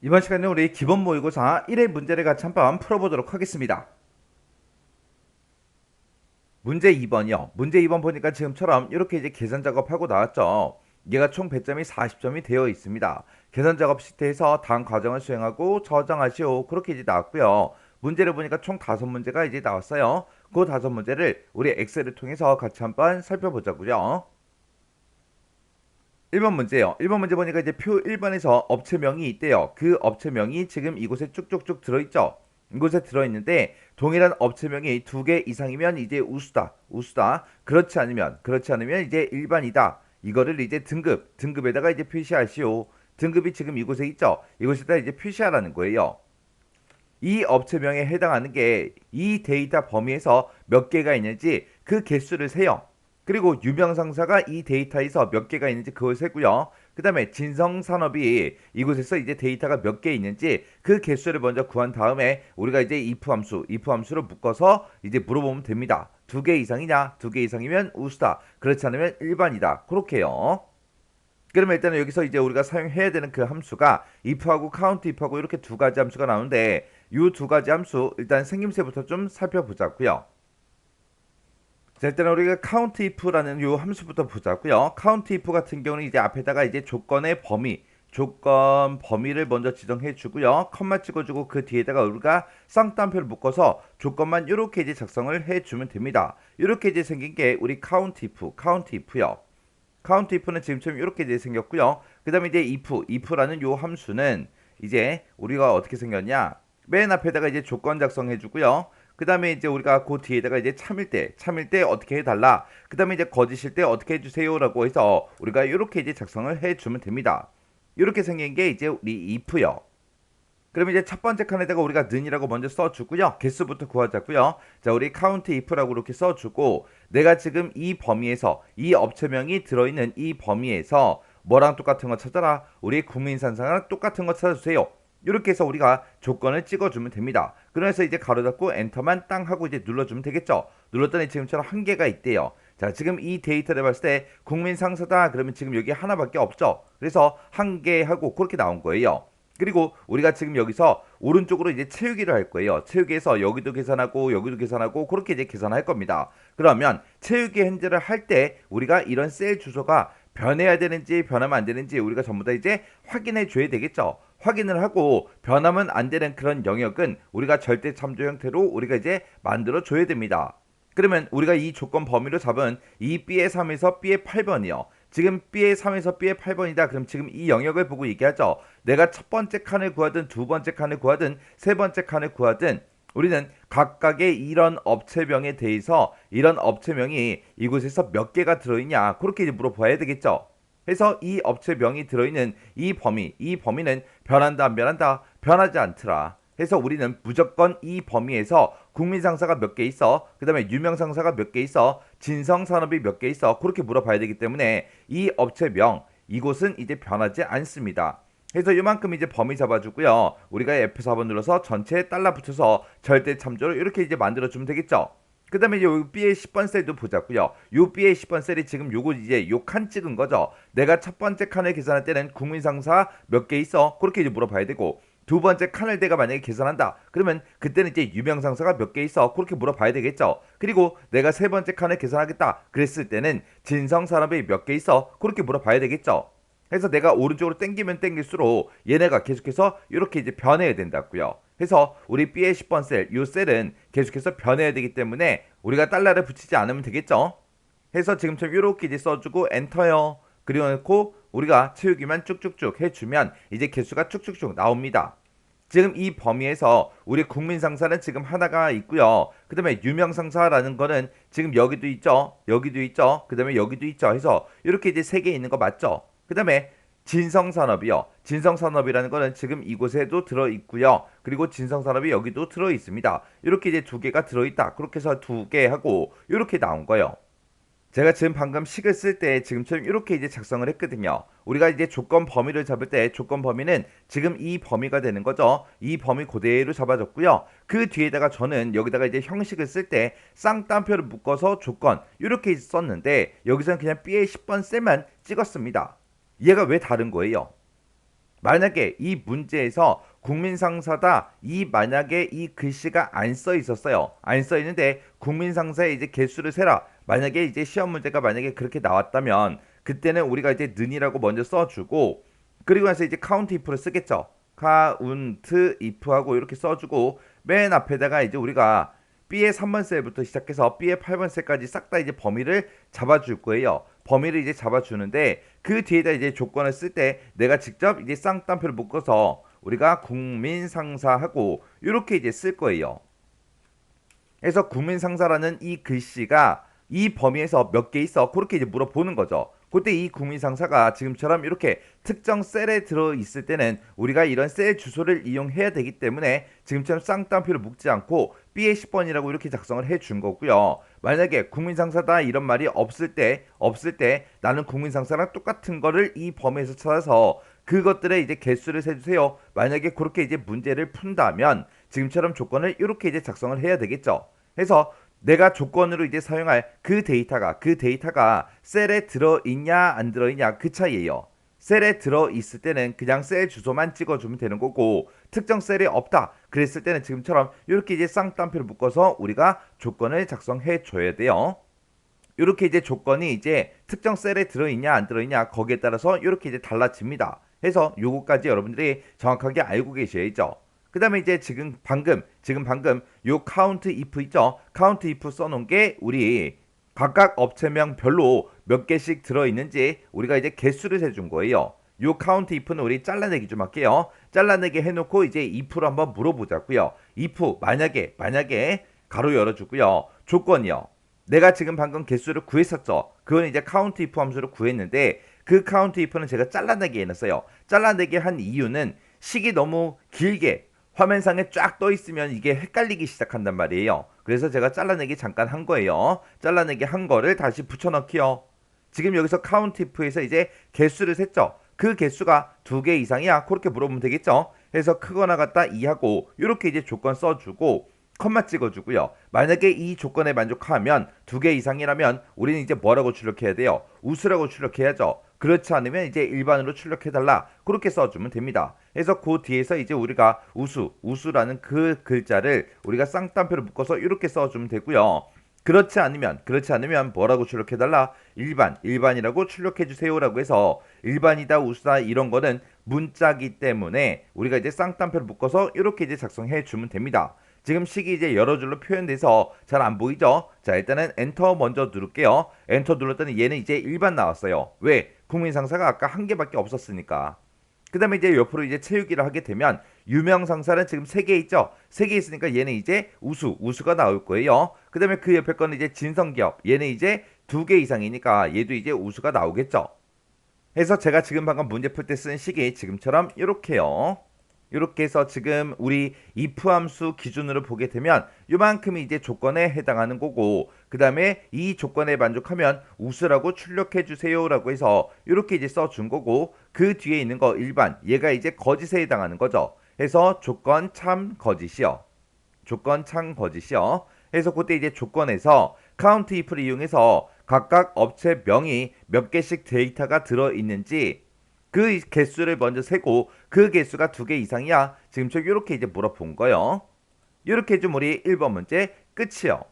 이번 시간에 우리 기본 모의고사 1회 문제를 같이 한번 풀어보도록 하겠습니다. 문제 2번이요. 문제 2번 보니까 지금처럼 이렇게 이제 계산 작업하고 나왔죠. 얘가 총 배점이 40점이 되어 있습니다. 계산 작업 시트에서 다음 과정을 수행하고 저장하시오. 그렇게 이제 나왔고요. 문제를 보니까 총 5문제가 이제 나왔어요. 그 5문제를 우리 엑셀을 통해서 같이 한번 살펴보자고요. 1번 문제요. 1번 문제 보니까 이제 표 1번에서 업체명이 있대요. 그 업체명이 지금 이곳에 쭉쭉쭉 들어있죠. 이곳에 들어있는데 동일한 업체명이 2개 이상이면 이제 우수다. 우수다. 그렇지 않으면 이제 일반이다. 이거를 이제 등급에다가 이제 표시하시오. 등급이 지금 이곳에 있죠. 이곳에다 이제 표시하라는 거예요. 이 업체명에 해당하는 게 이 데이터 범위에서 몇 개가 있는지 그 개수를 세요. 그리고 유명상사가 이 데이터에서 몇 개가 있는지 그걸 세고요. 그 다음에 진성산업이 이곳에서 이제 데이터가 몇 개 있는지 그 개수를 먼저 구한 다음에 우리가 이제 if 함수로 묶어서 이제 물어보면 됩니다. 2개 이상이냐? 2개 이상이면 우수다. 그렇지 않으면 일반이다. 그렇게요. 그러면 일단은 여기서 이제 우리가 사용해야 되는 그 함수가 if하고 countIf하고 이렇게 두 가지 함수가 나오는데 이 두 가지 함수 일단 생김새부터 좀 살펴보자고요. 자, 일단 우리가 countIf라는 이 함수부터 보자고요. countIf 같은 경우는 이제 앞에다가 이제 조건 범위를 먼저 지정해 주고요. 컴마 찍어주고 그 뒤에다가 우리가 쌍따옴표를 묶어서 조건만 이렇게 이제 작성을 해 주면 됩니다. 이렇게 이제 생긴 게 우리 countIf요. countIf는 지금처럼 이렇게 이제 생겼고요. 그 다음에 이제 if라는 요 함수는 이제 우리가 어떻게 생겼냐? 맨 앞에다가 이제 조건 작성해 주고요. 그 다음에 이제 우리가 그 뒤에다가 이제 참일 때 어떻게 해달라. 그 다음에 이제 거짓일 때 어떻게 해주세요라고 해서 우리가 이렇게 이제 작성을 해주면 됩니다. 이렇게 생긴 게 이제 우리 if요. 그럼 이제 첫 번째 칸에다가 우리가 는이라고 먼저 써주고요. 개수부터 구하자고요. 자, 우리 count if라고 이렇게 써주고 내가 지금 이 범위에서 이 업체명이 들어있는 이 범위에서 뭐랑 똑같은 거 찾아라. 우리 국민산상랑 똑같은 거 찾아주세요. 이렇게 해서 우리가 조건을 찍어주면 됩니다. 그래서 이제 가로 닫고 엔터만 땅 하고 이제 눌러주면 되겠죠. 눌렀더니 지금처럼 한 개가 있대요. 자, 지금 이 데이터를 봤을 때 국민상사다 그러면 지금 여기 하나밖에 없죠. 그래서 한 개 하고 그렇게 나온 거예요. 그리고 우리가 지금 여기서 오른쪽으로 이제 채우기를 할 거예요. 채우기에서 여기도 계산하고 여기도 계산하고 그렇게 이제 계산할 겁니다. 그러면 채우기 현재를 할 때 우리가 이런 셀 주소가 변해야 되는지 변하면 안 되는지 우리가 전부 다 이제 확인해 줘야 되겠죠. 확인을 하고 변하면 안 되는 그런 영역은 우리가 절대 참조 형태로 우리가 이제 만들어 줘야 됩니다. 그러면 우리가 이 조건 범위로 잡은 이 B의 3에서 B의 8번이요. 지금 B의 3에서 B의 8번이다. 그럼 지금 이 영역을 보고 얘기하죠. 내가 첫 번째 칸을 구하든 두 번째 칸을 구하든 세 번째 칸을 구하든 우리는 각각의 이런 업체명에 대해서 이런 업체명이 이곳에서 몇 개가 들어있냐 그렇게 이제 물어봐야 되겠죠. 그래서 이 업체명이 들어있는 이 범위는 변한다 안 변한다? 변하지 않더라. 해서 우리는 무조건 이 범위에서 국민상사가 몇 개 있어, 그 다음에 유명상사가 몇 개 있어, 진성산업이 몇 개 있어 그렇게 물어봐야 되기 때문에 이 업체명 이곳은 이제 변하지 않습니다. 그래서 이만큼 이제 범위 잡아주고요. 우리가 F4번 눌러서 전체에 달러 붙여서 절대 참조를 이렇게 이제 만들어주면 되겠죠. 그 다음에 요 B의 10번 셀도 보자고요. 요 B의 10번 셀이 지금 요거 이제 요 칸 찍은 거죠. 내가 첫 번째 칸을 계산할 때는 국민상사 몇 개 있어? 그렇게 이제 물어봐야 되고 두 번째 칸을 내가 만약에 계산한다. 그러면 그때는 이제 유명상사가 몇 개 있어? 그렇게 물어봐야 되겠죠. 그리고 내가 세 번째 칸을 계산하겠다. 그랬을 때는 진성산업이 몇 개 있어? 그렇게 물어봐야 되겠죠. 그래서 내가 오른쪽으로 당기면 당길수록 얘네가 계속해서 이렇게 이제 변해야 된다고요. 그래서 우리 B의 10번 셀, 이 셀은 계속해서 변해야 되기 때문에 우리가 달러를 붙이지 않으면 되겠죠. 해서 지금처럼 이렇게 이제 써주고 엔터요. 그리고 우리가 채우기만 쭉쭉쭉 해주면 이제 개수가 쭉쭉쭉 나옵니다. 지금 이 범위에서 우리 국민상사는 지금 하나가 있고요. 그 다음에 유명상사라는 거는 지금 여기도 있죠. 여기도 있죠. 그 다음에 여기도 있죠. 해서 이렇게 이제 세 개 있는 거 맞죠? 그 다음에 진성산업이요. 진성산업이라는 거는 지금 이곳에도 들어있고요. 그리고 진성산업이 여기도 들어있습니다. 이렇게 이제 두 개가 들어있다. 그렇게 해서 두 개 하고 이렇게 나온 거예요. 제가 지금 방금 식을 쓸 때 지금처럼 이렇게 이제 작성을 했거든요. 우리가 이제 조건 범위를 잡을 때 조건 범위는 지금 이 범위가 되는 거죠. 이 범위 그대로 잡아줬고요. 그 뒤에다가 저는 여기다가 이제 형식을 쓸 때 쌍따옴표를 묶어서 조건 이렇게 썼는데 여기서는 그냥 B의 10번 셀만 찍었습니다. 얘가 왜 다른 거예요? 만약에 이 문제에서 국민상사다 만약에 이 글씨가 안 써 있었어요. 안 써 있는데 국민상사의 이제 개수를 세라. 만약에 이제 시험 문제가 만약에 그렇게 나왔다면 그때는 우리가 이제 는이라고 먼저 써주고 그리고 나서 이제 카운트 if를 쓰겠죠. 카운트 if하고 이렇게 써주고 맨 앞에다가 이제 우리가 B의 3번 셀부터 시작해서 B의 8번 셀까지 싹 다 이제 범위를 잡아줄 거예요. 범위를 이제 잡아주는데 그 뒤에다 이제 조건을 쓸 때 내가 직접 이제 쌍따옴표를 묶어서 우리가 국민상사하고 이렇게 이제 쓸 거예요. 그래서 국민상사라는 이 글씨가 이 범위에서 몇 개 있어? 그렇게 이제 물어보는 거죠. 그때 이 국민상사가 지금처럼 이렇게 특정 셀에 들어 있을 때는 우리가 이런 셀 주소를 이용해야 되기 때문에 지금처럼 쌍따옴표를 묶지 않고 B의 10번이라고 이렇게 작성을 해 준 거고요. 만약에 국민상사다 이런 말이 없을 때 나는 국민상사랑 똑같은 거를 이 범위에서 찾아서 그것들의 이제 개수를 세주세요. 만약에 그렇게 이제 문제를 푼다면 지금처럼 조건을 이렇게 이제 작성을 해야 되겠죠. 해서 내가 조건으로 이제 사용할 그 데이터가 셀에 들어있냐 안 들어있냐 그 차이예요. 셀에 들어있을 때는 그냥 셀 주소만 찍어주면 되는 거고 특정 셀이 없다 그랬을 때는 지금처럼 이렇게 이제 쌍따옴표를 묶어서 우리가 조건을 작성해 줘야 돼요. 이렇게 이제 조건이 이제 특정 셀에 들어있냐 안 들어있냐 거기에 따라서 이렇게 이제 달라집니다. 해서 요거까지 여러분들이 정확하게 알고 계셔야죠. 그 다음에 이제 지금 방금 요 카운트 if 있죠? 카운트 if 써놓은 게 우리 각각 업체명별로 몇 개씩 들어있는지 우리가 이제 개수를 세준 거예요. 요 카운트 if는 우리 잘라내기 좀 할게요. 잘라내기 해놓고 이제 if로 한번 물어보자고요. if 만약에 가로 열어주고요. 조건이요. 내가 지금 방금 개수를 구했었죠. 그건 이제 카운트 if 함수를 구했는데 그 카운트 if는 제가 잘라내기 해놨어요. 잘라내기 한 이유는 식이 너무 길게 화면상에 쫙 떠 있으면 이게 헷갈리기 시작한단 말이에요. 그래서 제가 잘라내기 잠깐 한 거예요. 잘라내기 한 거를 다시 붙여넣기요. 지금 여기서 카운트 if에서 이제 개수를 셌죠. 그 개수가 2개 이상이야. 그렇게 물어보면 되겠죠. 그래서 크거나 같다 2하고 이렇게 이제 조건 써주고 컴마 찍어주고요. 만약에 이 조건에 만족하면 2개 이상이라면 우리는 이제 뭐라고 출력해야 돼요? 우수라고 출력해야죠. 그렇지 않으면 이제 일반으로 출력해달라. 그렇게 써주면 됩니다. 그래서 그 뒤에서 이제 우리가 우수라는 그 글자를 우리가 쌍따옴표를 묶어서 이렇게 써주면 되고요. 그렇지 않으면 뭐라고 출력해달라? 일반이라고 출력해주세요라고 해서 일반이다 우수다 이런 거는 문자기 때문에 우리가 이제 쌍따옴표를 묶어서 이렇게 이제 작성해 주면 됩니다. 지금 식이 이제 여러 줄로 표현돼서 잘 안 보이죠? 자, 일단은 엔터 먼저 누를게요. 엔터 눌렀더니 얘는 이제 일반 나왔어요. 왜? 국민상사가 아까 한 개밖에 없었으니까. 그 다음에 이제 옆으로 이제 채우기를 하게 되면 유명상사는 지금 3개 있죠? 3개 있으니까 얘는 이제 우수가 나올 거예요. 그 다음에 그 옆에 거는 이제 진성기업. 얘는 이제 2개 이상이니까 얘도 이제 우수가 나오겠죠? 해서 제가 지금 방금 문제 풀 때 쓴 식이 지금처럼 이렇게요. 이렇게 해서 지금 우리 if 함수 기준으로 보게 되면 요만큼이 이제 조건에 해당하는 거고 그 다음에 이 조건에 만족하면 우수라고 출력해 주세요 라고 해서 이렇게 이제 써준 거고 그 뒤에 있는 거 일반 얘가 이제 거짓에 해당하는 거죠. 해서 조건 참 거짓이요. 해서 그때 이제 조건에서 카운트 if를 이용해서 각각 업체명이 몇 개씩 데이터가 들어있는지 그 개수를 먼저 세고 그 개수가 2개 이상이야. 지금처럼 이렇게 이제 물어본 거요. 이렇게 해주면 우리 1번 문제 끝이요.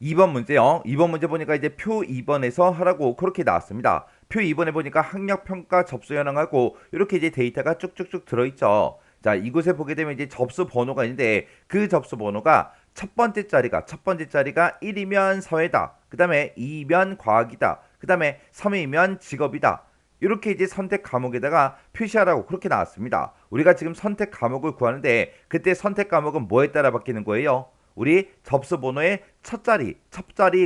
2번 문제요. 2번 문제 보니까 이제 표 2번에서 하라고 그렇게 나왔습니다. 표 2번에 보니까 학력평가 접수 현황하고 이렇게 이제 데이터가 쭉쭉쭉 들어있죠. 자, 이곳에 보게 되면 이제 접수 번호가 있는데 그 접수 번호가 첫 번째 자리가 1이면 사회다. 그 다음에 2면 과학이다. 그 다음에 3이면 직업이다. 이렇게 이제 선택 과목에다가 표시하라고 그렇게 나왔습니다. 우리가 지금 선택 과목을 구하는데 그때 선택 과목은 뭐에 따라 바뀌는 거예요? 우리 접수 번호의 첫 자리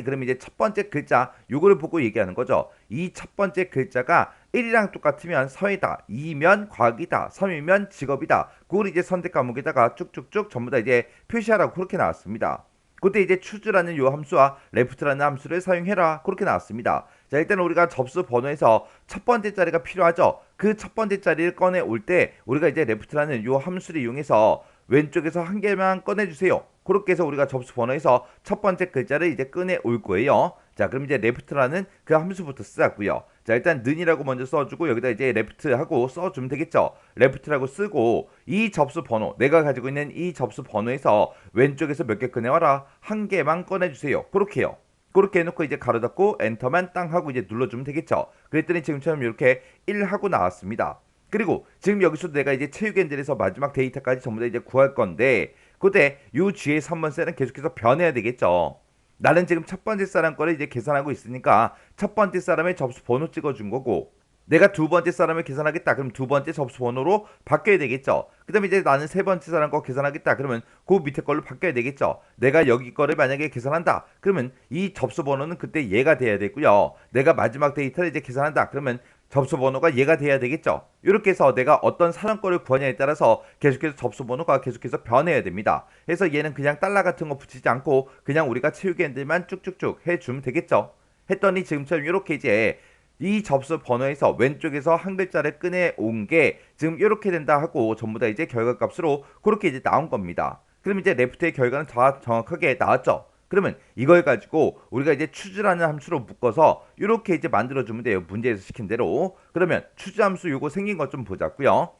그러면 이제 첫 번째 글자 요거를 보고 얘기하는 거죠. 이 첫 번째 글자가 1이랑 똑같으면 사회다, 2면 과학이다, 3이면 직업이다. 그걸 이제 선택 과목에다가 쭉쭉쭉 전부 다 이제 표시하라고 그렇게 나왔습니다. 그때 이제 choose라는 요 함수와 left라는 함수를 사용해라 그렇게 나왔습니다. 자, 일단 우리가 접수 번호에서 첫 번째 자리가 필요하죠. 그 첫 번째 자리를 꺼내 올 때 우리가 이제 left라는 요 함수를 이용해서 왼쪽에서 한 개만 꺼내주세요. 그렇게 해서 우리가 접수 번호에서 첫 번째 글자를 이제 꺼내 올 거예요. 자, 그럼 이제 left라는 그 함수부터 쓰자고요. 자, 일단 는이라고 먼저 써주고 여기다 이제 레프트하고 써주면 되겠죠. 레프트라고 쓰고 이 접수 번호, 내가 가지고 있는 이 접수 번호에서 왼쪽에서 몇 개 꺼내와라. 한 개만 꺼내주세요. 그렇게요. 그렇게 해놓고 이제 가로 닫고 엔터만 땅 하고 이제 눌러주면 되겠죠. 그랬더니 지금처럼 이렇게 1 하고 나왔습니다. 그리고 지금 여기서 내가 이제 체육엔젤에서 마지막 데이터까지 전부 다 이제 구할 건데 그때 요 뒤에 3번 셀은 계속해서 변해야 되겠죠. 나는 지금 첫 번째 사람 거를 이제 계산하고 있으니까 첫 번째 사람의 접수 번호 찍어준 거고 내가 두 번째 사람을 계산하겠다. 그럼 두 번째 접수 번호로 바뀌어야 되겠죠. 그 다음에 이제 나는 세 번째 사람 거 계산하겠다. 그러면 그 밑에 걸로 바뀌어야 되겠죠. 내가 여기 거를 만약에 계산한다. 그러면 이 접수 번호는 그때 얘가 돼야 되고요. 내가 마지막 데이터를 이제 계산한다. 그러면 접수 번호가 얘가 돼야 되겠죠. 이렇게 해서 내가 어떤 사람 거를 구하냐에 따라서 계속해서 접수 번호가 계속해서 변해야 됩니다. 그래서 얘는 그냥 달러 같은 거 붙이지 않고 그냥 우리가 체육엔들만 쭉쭉쭉 해주면 되겠죠. 했더니 지금처럼 이렇게 이제 이 접수 번호에서 왼쪽에서 한 글자를 꺼내온 게 지금 이렇게 된다 하고 전부 다 이제 결과값으로 그렇게 이제 나온 겁니다. 그럼 이제 레프트의 결과는 다 정확하게 나왔죠. 그러면 이걸 가지고 우리가 이제 추즈라는 함수로 묶어서 이렇게 이제 만들어주면 돼요. 문제에서 시킨 대로. 그러면 추즈 함수 요거 생긴 것 좀 보자고요.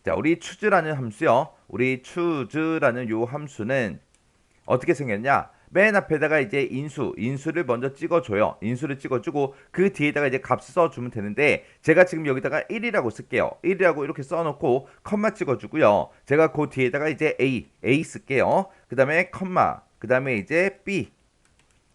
자, 우리 추즈라는 함수요. 우리 추즈라는 요 함수는 어떻게 생겼냐? 맨 앞에다가 이제 인수를 먼저 찍어줘요. 인수를 찍어주고 그 뒤에다가 이제 값을 써주면 되는데 제가 지금 여기다가 1이라고 쓸게요. 1이라고 이렇게 써놓고 컴마 찍어주고요. 제가 그 뒤에다가 이제 A 쓸게요. 그 다음에 컴마, 그 다음에 이제 B,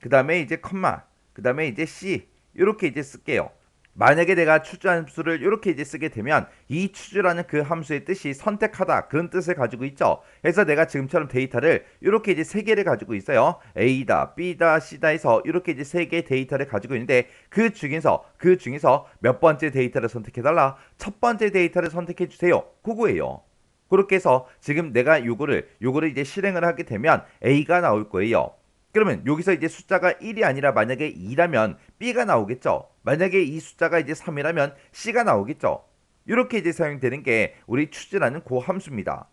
그 다음에 이제 컴마, 그 다음에 이제 C 이렇게 이제 쓸게요. 만약에 내가 추주 함수를 이렇게 이제 쓰게 되면 이 추주라는 그 함수의 뜻이 선택하다 그런 뜻을 가지고 있죠. 그래서 내가 지금처럼 데이터를 이렇게 이제 세 개를 가지고 있어요. A다, B다, C다 해서 이렇게 이제 세 개의 데이터를 가지고 있는데 그 중에서 몇 번째 데이터를 선택해달라? 첫 번째 데이터를 선택해 주세요. 그거예요. 그렇게 해서 지금 내가 요거를 이제 실행을 하게 되면 A가 나올 거예요. 그러면 여기서 이제 숫자가 1이 아니라 만약에 2라면 B가 나오겠죠. 만약에 이 숫자가 이제 3이라면 C가 나오겠죠. 이렇게 이제 사용되는 게 우리 추즈라는 그 함수입니다.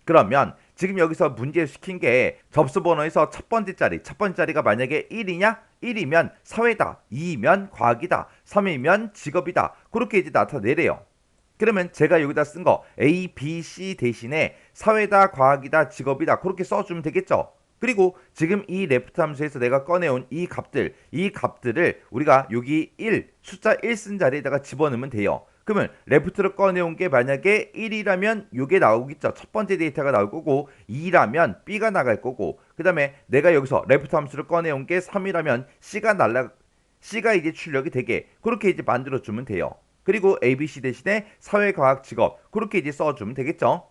그러면 지금 여기서 문제 시킨 게 접수 번호에서 첫 번째 자리가 만약에 1이냐? 1이면 사회다, 2이면 과학이다, 3이면 직업이다. 그렇게 이제 나타내래요. 그러면 제가 여기다 쓴 거 A, B, C 대신에 사회다, 과학이다, 직업이다 그렇게 써주면 되겠죠. 그리고 지금 이 레프트 함수에서 내가 꺼내온 이 값들을 우리가 여기 숫자 1 쓴 자리에다가 집어넣으면 돼요. 그러면 레프트로 꺼내온 게 만약에 1이라면 이게 나오겠죠. 첫 번째 데이터가 나올 거고 2라면 B가 나갈 거고 그 다음에 내가 여기서 레프트 함수를 꺼내온 게 3이라면 C가 이제 출력이 되게 그렇게 이제 만들어주면 돼요. 그리고 ABC 대신에 사회과학 직업 그렇게 이제 써주면 되겠죠.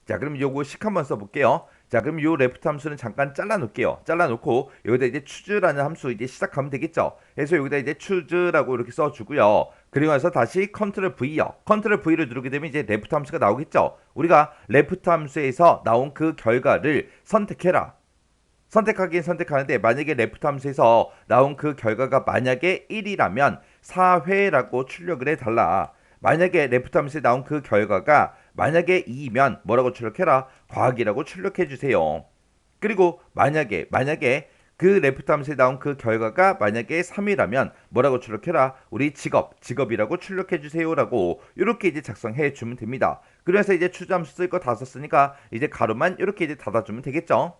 자, 그럼 요거 식 한번 써볼게요. 자, 그럼 요 레프트 함수는 잠깐 잘라놓을게요. 잘라놓고 여기다 이제 추즈라는 함수 이제 시작하면 되겠죠. 그래서 여기다 이제 추즈라고 이렇게 써주고요. 그리고 나서 다시 컨트롤 V요. 컨트롤 V를 누르게 되면 이제 레프트 함수가 나오겠죠. 우리가 레프트 함수에서 나온 그 결과를 선택해라. 선택하긴 선택하는데 만약에 레프트 함수에서 나온 그 결과가 만약에 1이라면 사회라고 출력을 해달라. 만약에 레프트 함수에 나온 그 결과가 만약에 2면 뭐라고 출력해라? 과학이라고 출력해주세요. 그리고 만약에 그 레프트 함수에 나온 그 결과가 만약에 3이라면 뭐라고 출력해라? 우리 직업이라고 출력해주세요라고 이렇게 이제 작성해주면 됩니다. 그래서 이제 추주함수 쓸 거 다 썼으니까 이제 가로만 이렇게 이제 닫아주면 되겠죠.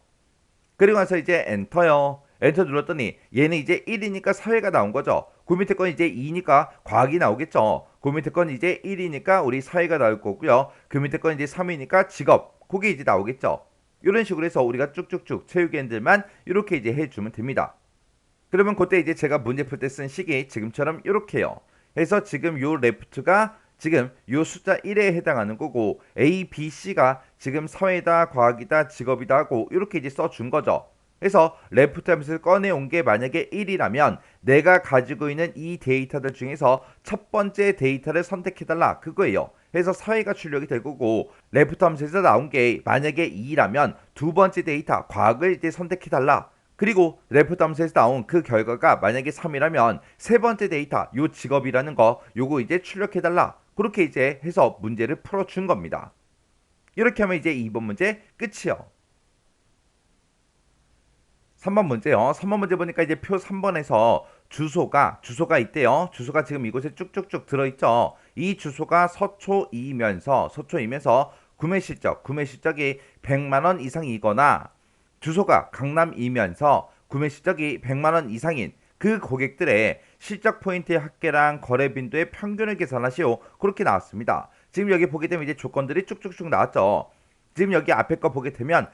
그리고 나서 이제 엔터요. 엔터 눌렀더니 얘는 이제 1이니까 사회가 나온 거죠. 그 밑에 건 이제 2니까 과학이 나오겠죠. 그 밑에 건 이제 1이니까 우리 사회가 나올 거고요. 그 밑에 건 이제 3이니까 직업. 그게 이제 나오겠죠. 이런 식으로 해서 우리가 쭉쭉쭉 체육엔들만 이렇게 이제 해주면 됩니다. 그러면 그때 이제 제가 문제 풀 때 쓴 식이 지금처럼 이렇게요. 해서 지금 요 레프트가 지금 요 숫자 1에 해당하는 거고 A, B, C가 지금 사회다, 과학이다, 직업이다 하고 이렇게 이제 써준 거죠. 그래서 레프트 함수를 꺼내온 게 만약에 1이라면 내가 가지고 있는 이 데이터들 중에서 첫 번째 데이터를 선택해달라 그거예요. 그래서 사회가 출력이 될 거고 레프트 함수에서 나온 게 만약에 2라면 두 번째 데이터 과학을 이제 선택해달라. 그리고 레프트 함수에서 나온 그 결과가 만약에 3이라면 세 번째 데이터 요 직업이라는 거 요거 이제 출력해달라. 그렇게 이제 해서 문제를 풀어준 겁니다. 이렇게 하면 이제 2번 문제 끝이요. 3번 문제요. 3번 문제 보니까 이제 표 3번에서 주소가 있대요. 주소가 지금 이곳에 쭉쭉쭉 들어있죠. 이 주소가 서초이면서 구매 실적이 100만 원 이상이거나 주소가 강남이면서 구매 실적이 100만 원 이상인 그 고객들의 실적 포인트의 합계랑 거래 빈도의 평균을 계산하시오. 그렇게 나왔습니다. 지금 여기 보게 되면 이제 조건들이 쭉쭉쭉 나왔죠. 지금 여기 앞에 거 보게 되면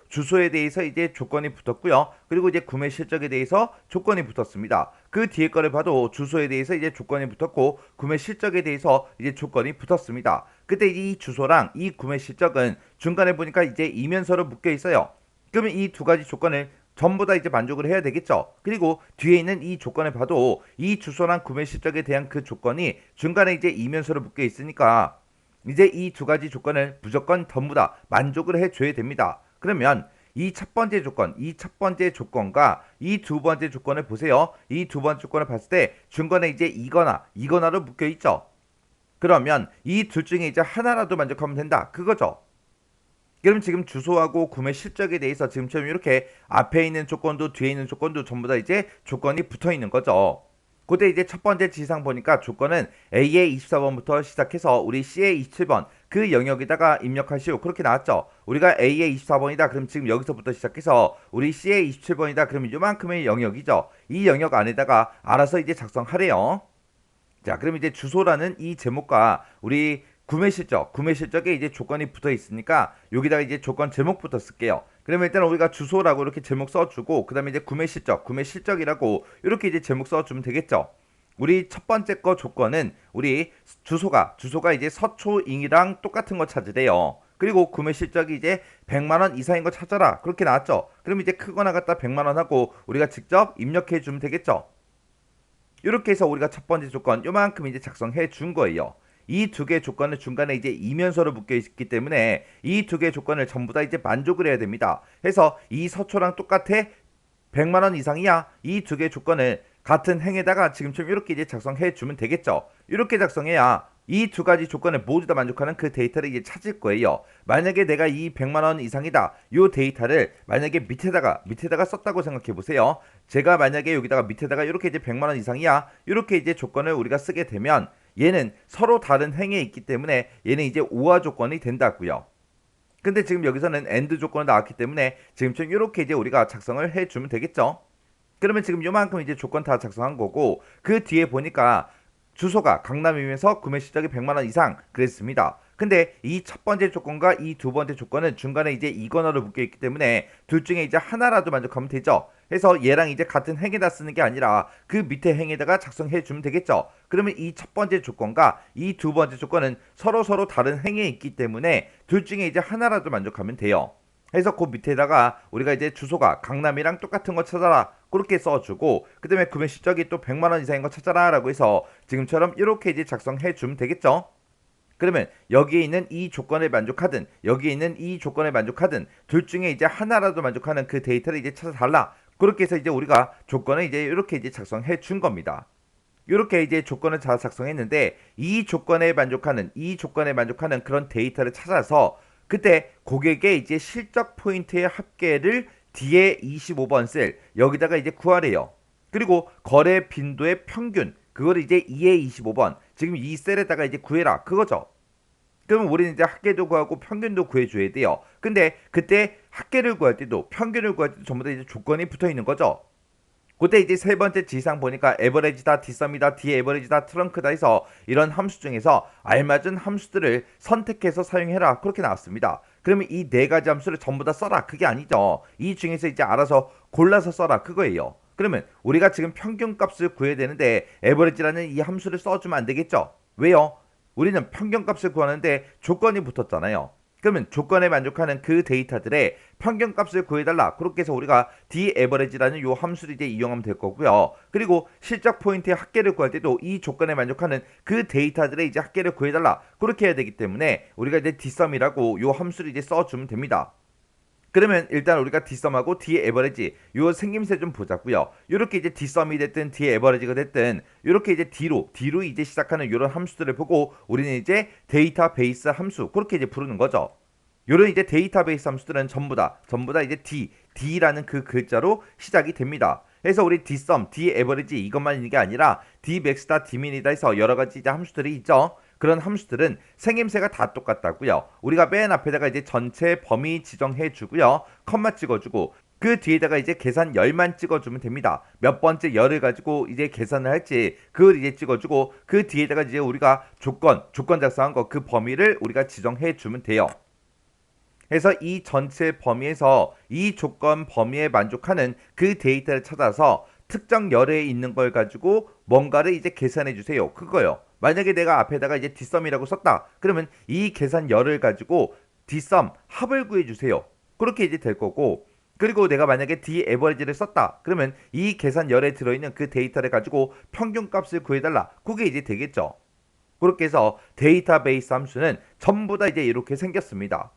주소에 대해서 이제 조건이 붙었고요. 그리고 이제 구매 실적에 대해서 조건이 붙었습니다. 그 뒤에 거를 봐도 주소에 대해서 이제 조건이 붙었고 구매 실적에 대해서 이제 조건이 붙었습니다. 그때 이 주소랑 이 구매 실적은 중간에 보니까 이제 이면서로 묶여 있어요. 그러면 이 두 가지 조건을 전부 다 이제 만족을 해야 되겠죠. 그리고 뒤에 있는 이 조건을 봐도 이 주소랑 구매 실적에 대한 그 조건이 중간에 이제 이면서로 묶여 있으니까 이제 이 두 가지 조건을 무조건 전부 다 만족을 해줘야 됩니다. 그러면 이 첫 번째 조건과 이 두 번째 조건을 보세요. 이 두 번째 조건을 봤을 때 중간에 이제 이거나로 묶여 있죠. 그러면 이 둘 중에 이제 하나라도 만족하면 된다. 그거죠. 그럼 지금 주소하고 구매 실적에 대해서 지금처럼 이렇게 앞에 있는 조건도 뒤에 있는 조건도 전부 다 이제 조건이 붙어 있는 거죠. 그때 이제 첫 번째 지상 보니까 조건은 A의 24번부터 시작해서 우리 C의 27번 그 영역에다가 입력하시오. 그렇게 나왔죠. 우리가 A의 24번이다. 그럼 지금 여기서부터 시작해서 우리 C의 27번이다. 그러면 이만큼의 영역이죠. 이 영역 안에다가 알아서 이제 작성하래요. 자, 그럼 이제 주소라는 이 제목과 우리 구매 실적에 이제 조건이 붙어 있으니까 여기다가 이제 조건 제목부터 쓸게요. 그러면 일단 우리가 주소라고 이렇게 제목 써주고 그 다음에 이제 구매 실적이라고 이렇게 이제 제목 써주면 되겠죠. 우리 첫 번째 거 조건은 우리 주소가 이제 서초ing이랑 똑같은 거 찾으래요. 그리고 구매 실적이 이제 100만 원 이상인 거 찾아라. 그렇게 나왔죠. 그럼 이제 크거나 같다 100만 원 하고 우리가 직접 입력해 주면 되겠죠. 이렇게 해서 우리가 첫 번째 조건 요만큼 이제 작성해 준 거예요. 이 두 개의 조건은 중간에 이제 이면서로 묶여 있기 때문에 이 두 개의 조건을 전부 다 이제 만족을 해야 됩니다. 해서 이 서초랑 똑같아 100만 원 이상이야. 이 두 개의 조건을 같은 행에다가 지금처럼 이렇게 이제 작성해 주면 되겠죠. 이렇게 작성해야 이 두 가지 조건을 모두 다 만족하는 그 데이터를 이제 찾을 거예요. 만약에 내가 이 100만 원 이상이다. 이 데이터를 만약에 밑에다가 썼다고 생각해 보세요. 제가 만약에 여기다가 밑에다가 이렇게 이제 100만 원 이상이야. 이렇게 이제 조건을 우리가 쓰게 되면 얘는 서로 다른 행에 있기 때문에 얘는 이제 오화 조건이 된다고요. 근데 지금 여기서는 AND 조건이 나왔기 때문에 지금처럼 이렇게 이제 우리가 작성을 해주면 되겠죠. 그러면 지금 요만큼 이제 조건 다 작성한 거고 그 뒤에 보니까 주소가 강남이면서 구매 실적이 100만 원 이상 그랬습니다. 근데 이 첫 번째 조건과 이 두 번째 조건은 중간에 이제 이거너로 묶여 있기 때문에 둘 중에 이제 하나라도 만족하면 되죠. 해서 얘랑 이제 같은 행에다 쓰는 게 아니라 그 밑에 행에다가 작성해 주면 되겠죠. 그러면 이 첫 번째 조건과 이 두 번째 조건은 서로 다른 행에 있기 때문에 둘 중에 이제 하나라도 만족하면 돼요. 해서 그 밑에다가 우리가 이제 주소가 강남이랑 똑같은 거 찾아라 그렇게 써주고 그 다음에 구매 실적이 또 100만 원 이상인 거 찾아라 라고 해서 지금처럼 이렇게 이제 작성해 주면 되겠죠. 그러면 여기에 있는 이 조건에 만족하든 여기에 있는 이 조건에 만족하든 둘 중에 이제 하나라도 만족하는 그 데이터를 이제 찾아달라. 그렇게 해서 이제 우리가 조건을 이제 이렇게 이제 작성해 준 겁니다. 이렇게 이제 조건을 잘 작성했는데 이 조건에 만족하는 그런 데이터를 찾아서 그때 고객의 이제 실적 포인트의 합계를 D의 25번 셀 여기다가 이제 구하래요. 그리고 거래 빈도의 평균 그걸 이제 2의 25번 지금 이 셀에다가 이제 구해라 그거죠. 그러면 우리는 이제 합계도 구하고 평균도 구해줘야 돼요. 근데 그때 합계를 구할 때도 평균을 구할 때도 전부 다 이제 조건이 붙어 있는 거죠. 그때 이제 세 번째 지상 보니까 에버리지다, 디썸이다, 디에버리지다, 트렁크다 해서 이런 함수 중에서 알맞은 함수들을 선택해서 사용해라 그렇게 나왔습니다. 그러면 이 네 가지 함수를 전부 다 써라 그게 아니죠. 이 중에서 이제 알아서 골라서 써라 그거예요. 그러면 우리가 지금 평균값을 구해야 되는데 에버리지라는 이 함수를 써주면 안 되겠죠. 왜요? 우리는 평균값을 구하는데 조건이 붙었잖아요. 그러면 조건에 만족하는 그 데이터들의 평균값을 구해달라. 그렇게 해서 우리가 dAverage라는 요 함수를 이제 이용하면 될 거고요. 그리고 실적 포인트의 합계를 구할 때도 이 조건에 만족하는 그 데이터들의 이제 합계를 구해달라. 그렇게 해야 되기 때문에 우리가 이제 dsum이라고 요 함수를 이제 써주면 됩니다. 그러면 일단 우리가 dsum하고 dAverage 요 생김새 좀 보자고요. 이렇게 이제 dsum이 됐든 dAverage가 됐든 이렇게 이제 D로 이제 시작하는 이런 함수들을 보고 우리는 이제 데이터베이스 함수 그렇게 이제 부르는 거죠. 요런 이제 데이터베이스 함수들은 전부 다 이제 D라는 그 글자로 시작이 됩니다. 해서 우리 dsum, daverage 이것만 있는 게 아니라 dmax다, dmin이다 해서 여러 가지 이제 함수들이 있죠. 그런 함수들은 생김새가 다 똑같다고요. 우리가 맨 앞에다가 이제 전체 범위 지정해 주고요. 컴마 찍어주고 그 뒤에다가 이제 계산 열만 찍어주면 됩니다. 몇 번째 열을 가지고 이제 계산을 할지 그걸 이제 찍어주고 그 뒤에다가 이제 우리가 조건 작성한 거 그 범위를 우리가 지정해 주면 돼요. 그래서 이 전체 범위에서 이 조건 범위에 만족하는 그 데이터를 찾아서 특정 열에 있는 걸 가지고 뭔가를 이제 계산해 주세요. 그거요. 만약에 내가 앞에다가 이제 dsum이라고 썼다. 그러면 이 계산 열을 가지고 dsum 합을 구해 주세요. 그렇게 이제 될 거고, 그리고 내가 만약에 daverage를 썼다. 그러면 이 계산 열에 들어있는 그 데이터를 가지고 평균 값을 구해달라. 그게 이제 되겠죠. 그렇게 해서 데이터베이스 함수는 전부 다 이제 이렇게 생겼습니다.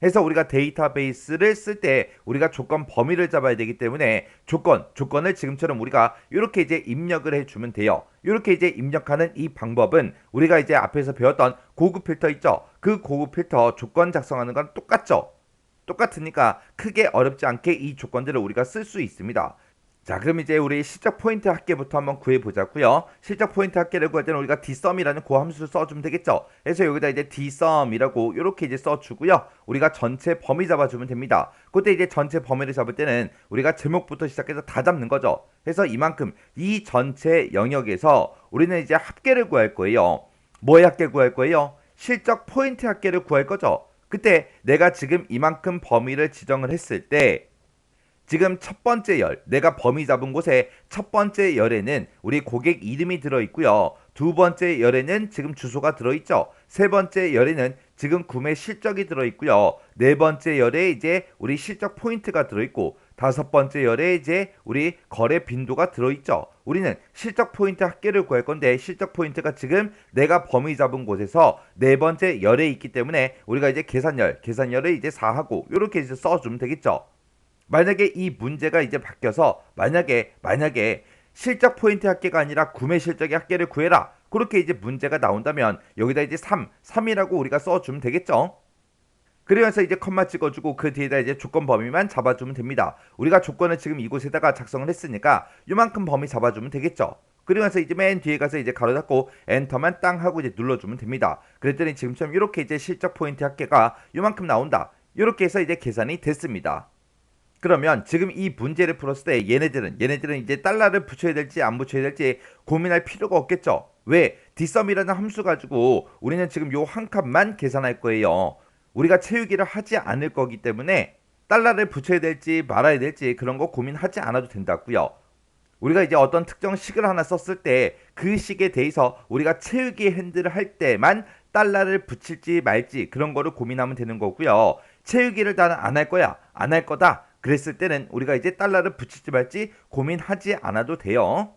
해서 우리가 데이터베이스를 쓸 때 우리가 조건 범위를 잡아야 되기 때문에 조건을 지금처럼 우리가 이렇게 이제 입력을 해주면 돼요. 이렇게 이제 입력하는 이 방법은 우리가 이제 앞에서 배웠던 고급 필터 있죠. 그 고급 필터 조건 작성하는 건 똑같죠. 똑같으니까 크게 어렵지 않게 이 조건들을 우리가 쓸 수 있습니다. 자, 그럼 이제 우리 실적 포인트 합계부터 한번 구해보자고요. 실적 포인트 합계를 구할 때는 우리가 dsum이라는 그 함수를 써주면 되겠죠. 그래서 여기다 이제 dsum이라고 이렇게 이제 써주고요. 우리가 전체 범위 잡아주면 됩니다. 그때 이제 전체 범위를 잡을 때는 우리가 제목부터 시작해서 다 잡는 거죠. 그래서 이만큼 이 전체 영역에서 우리는 이제 합계를 구할 거예요. 뭐의 합계 구할 거예요? 실적 포인트 합계를 구할 거죠. 그때 내가 지금 이만큼 범위를 지정을 했을 때 지금 첫 번째 열, 내가 범위 잡은 곳에 첫 번째 열에는 우리 고객 이름이 들어있고요. 두 번째 열에는 지금 주소가 들어있죠. 세 번째 열에는 지금 구매 실적이 들어있고요. 네 번째 열에 이제 우리 실적 포인트가 들어있고 다섯 번째 열에 이제 우리 거래 빈도가 들어있죠. 우리는 실적 포인트 합계를 구할 건데 실적 포인트가 지금 내가 범위 잡은 곳에서 네 번째 열에 있기 때문에 우리가 이제 계산열을 이제 4하고 이렇게 이제 써주면 되겠죠. 만약에 이 문제가 이제 바뀌어서 만약에 실적 포인트 합계가 아니라 구매 실적의 합계를 구해라. 그렇게 이제 문제가 나온다면 여기다 이제 3이라고 우리가 써주면 되겠죠. 그러면서 이제 컴마 찍어주고 그 뒤에다 이제 조건 범위만 잡아주면 됩니다. 우리가 조건을 지금 이곳에다가 작성을 했으니까 이만큼 범위 잡아주면 되겠죠. 그러면서 이제 맨 뒤에 가서 이제 가로 닫고 엔터만 땅 하고 이제 눌러주면 됩니다. 그랬더니 지금처럼 이렇게 이제 실적 포인트 합계가 이만큼 나온다. 이렇게 해서 이제 계산이 됐습니다. 그러면 지금 이 문제를 풀었을 때 얘네들은 이제 달러를 붙여야 될지 안 붙여야 될지 고민할 필요가 없겠죠. 왜? dsum이라는 함수 가지고 우리는 지금 요 한 칸만 계산할 거예요. 우리가 채우기를 하지 않을 거기 때문에 달러를 붙여야 될지 말아야 될지 그런 거 고민하지 않아도 된다고요. 우리가 이제 어떤 특정 식을 하나 썼을 때 그 식에 대해서 우리가 채우기 핸들을 할 때만 달러를 붙일지 말지 그런 거를 고민하면 되는 거고요. 채우기를 나는 안 할 거야, 안 할 거다. 그랬을 때는 우리가 이제 달러를 붙일지 말지 고민하지 않아도 돼요.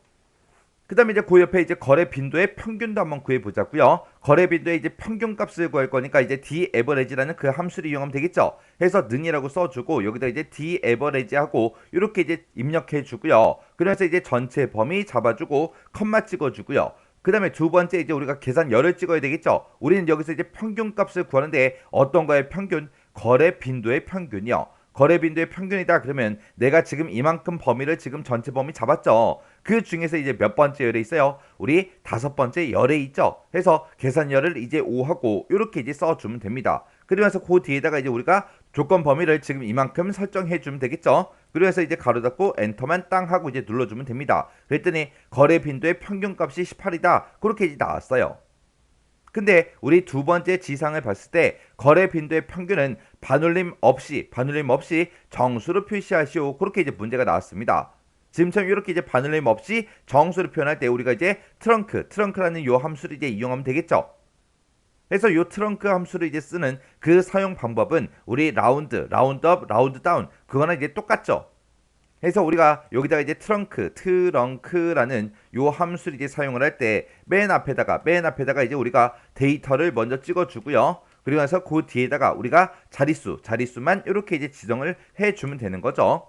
그 다음에 이제 그 옆에 이제 거래 빈도의 평균도 한번 구해보자고요. 거래 빈도의 이제 평균 값을 구할 거니까 이제 daverage라는 그 함수를 이용하면 되겠죠. 해서 는이라고 써주고 여기다 이제 daverage 하고 이렇게 이제 입력해 주고요. 그래서 이제 전체 범위 잡아주고 컴마 찍어주고요. 그 다음에 두 번째 이제 우리가 계산 열을 찍어야 되겠죠. 우리는 여기서 이제 평균 값을 구하는데 어떤 거의 평균? 거래 빈도의 평균이요. 거래 빈도의 평균이다 그러면 내가 지금 이만큼 범위를 지금 전체 범위 잡았죠. 그 중에서 이제 몇 번째 열에 있어요? 우리 다섯 번째 열에 있죠. 해서 계산열을 이제 5하고 이렇게 이제 써주면 됩니다. 그러면서 그 뒤에다가 이제 우리가 조건 범위를 지금 이만큼 설정해 주면 되겠죠. 그래서 이제 가로 닫고 엔터만 땅 하고 이제 눌러주면 됩니다. 그랬더니 거래 빈도의 평균 값이 18이다. 그렇게 이제 나왔어요. 근데 우리 두 번째 지상을 봤을 때 거래 빈도의 평균은 반올림 없이 정수로 표시하시오. 그렇게 이제 문제가 나왔습니다. 지금처럼 이렇게 이제 반올림 없이 정수로 표현할 때 우리가 이제 트렁크라는 요 함수를 이제 이용하면 되겠죠. 그래서 요 트렁크 함수를 이제 쓰는 그 사용 방법은 우리 라운드업, 라운드 다운 그거는 이제 똑같죠. 그래서 우리가 여기다가 이제 트렁크라는 요 함수를 이제 사용을 할 때 맨 앞에다가 이제 우리가 데이터를 먼저 찍어주고요. 그리고 나서 그 뒤에다가 우리가 자릿수만 이렇게 이제 지정을 해주면 되는 거죠.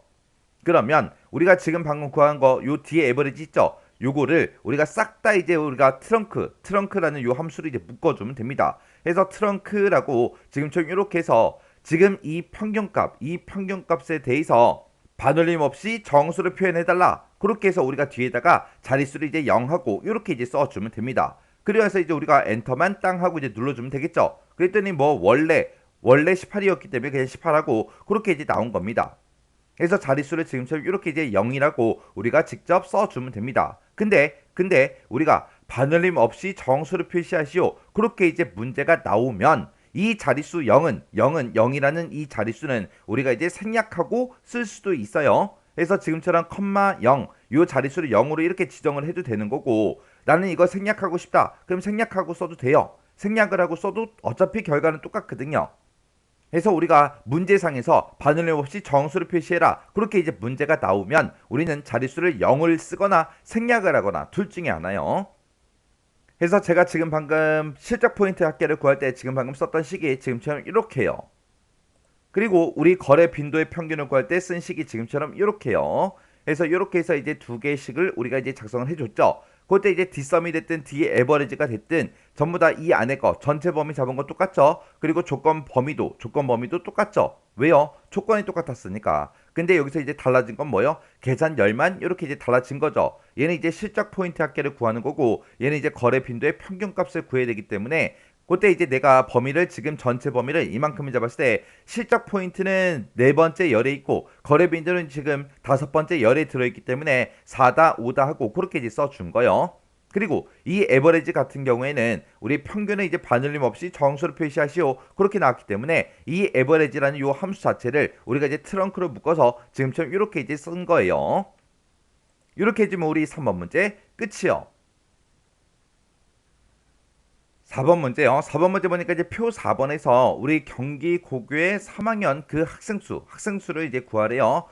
그러면 우리가 지금 방금 구한 거 요 뒤에 에버리지 있죠? 요거를 우리가 싹 다 이제 우리가 트렁크라는 요 함수를 이제 묶어주면 됩니다. 그래서 트렁크라고 지금처럼 이렇게 해서 지금 이 평균값에 대해서 반올림 없이 정수를 표현해달라. 그렇게 해서 우리가 뒤에다가 자릿수를 이제 0하고 이렇게 이제 써주면 됩니다. 그래서 이제 우리가 엔터만 땅 하고 이제 눌러주면 되겠죠. 그랬더니 뭐 원래 18이었기 때문에 그냥 18하고 그렇게 이제 나온 겁니다. 그래서 자릿수를 지금처럼 이렇게 이제 0이라고 우리가 직접 써주면 됩니다. 근데 우리가 반올림 없이 정수를 표시하시오. 그렇게 이제 문제가 나오면 이 자릿수 0은 0이라는 이 자릿수는 우리가 이제 생략하고 쓸 수도 있어요. 그래서 지금처럼 컴마 0, 요 자릿수를 0으로 이렇게 지정을 해도 되는 거고, 나는 이거 생략하고 싶다. 그럼 생략하고 써도 돼요. 생략을 하고 써도 어차피 결과는 똑같거든요. 그래서 우리가 문제상에서 반올림 없이 정수를 표시해라. 그렇게 이제 문제가 나오면 우리는 자릿수를 0을 쓰거나 생략을 하거나 둘 중에 하나요. 그래서 제가 지금 방금 실적 포인트 합계를 구할 때 지금 방금 썼던 식이 지금처럼 이렇게요. 그리고 우리 거래 빈도의 평균을 구할 때 쓴 식이 지금처럼 이렇게요. 그래서 이렇게 해서 이제 두 개의 식을 우리가 이제 작성을 해줬죠. 그때 이제 뒷섬이 됐든 뒤에 에버리지가 됐든 전부 다 이 안에 거 전체 범위 잡은 거 똑같죠. 그리고 조건 범위도 똑같죠. 왜요? 조건이 똑같았으니까. 근데 여기서 이제 달라진 건 뭐요? 계산 열만 이렇게 이제 달라진 거죠. 얘는 이제 실적 포인트 합계를 구하는 거고, 얘는 이제 거래 빈도의 평균값을 구해야 되기 때문에 그때 이제 내가 범위를 지금 전체 범위를 이만큼을 잡았을 때 실적 포인트는 네 번째 열에 있고 거래 빈도는 지금 다섯 번째 열에 들어있기 때문에 4다 5다 하고 그렇게 이제 써준 거예요. 그리고 이 에버리지 같은 경우에는 우리 평균을 이제 반올림 없이 정수를 표시하시오. 그렇게 나왔기 때문에 이 에버리지라는 요 함수 자체를 우리가 이제 트렁크로 묶어서 지금처럼 이렇게 이제 쓴 거예요. 이렇게 해주면 우리 3번 문제 끝이요. 4번 문제요. 4번 문제 보니까 이제 표 4번에서 우리 경기 고교의 3학년 그 학생수를 이제 구하래요.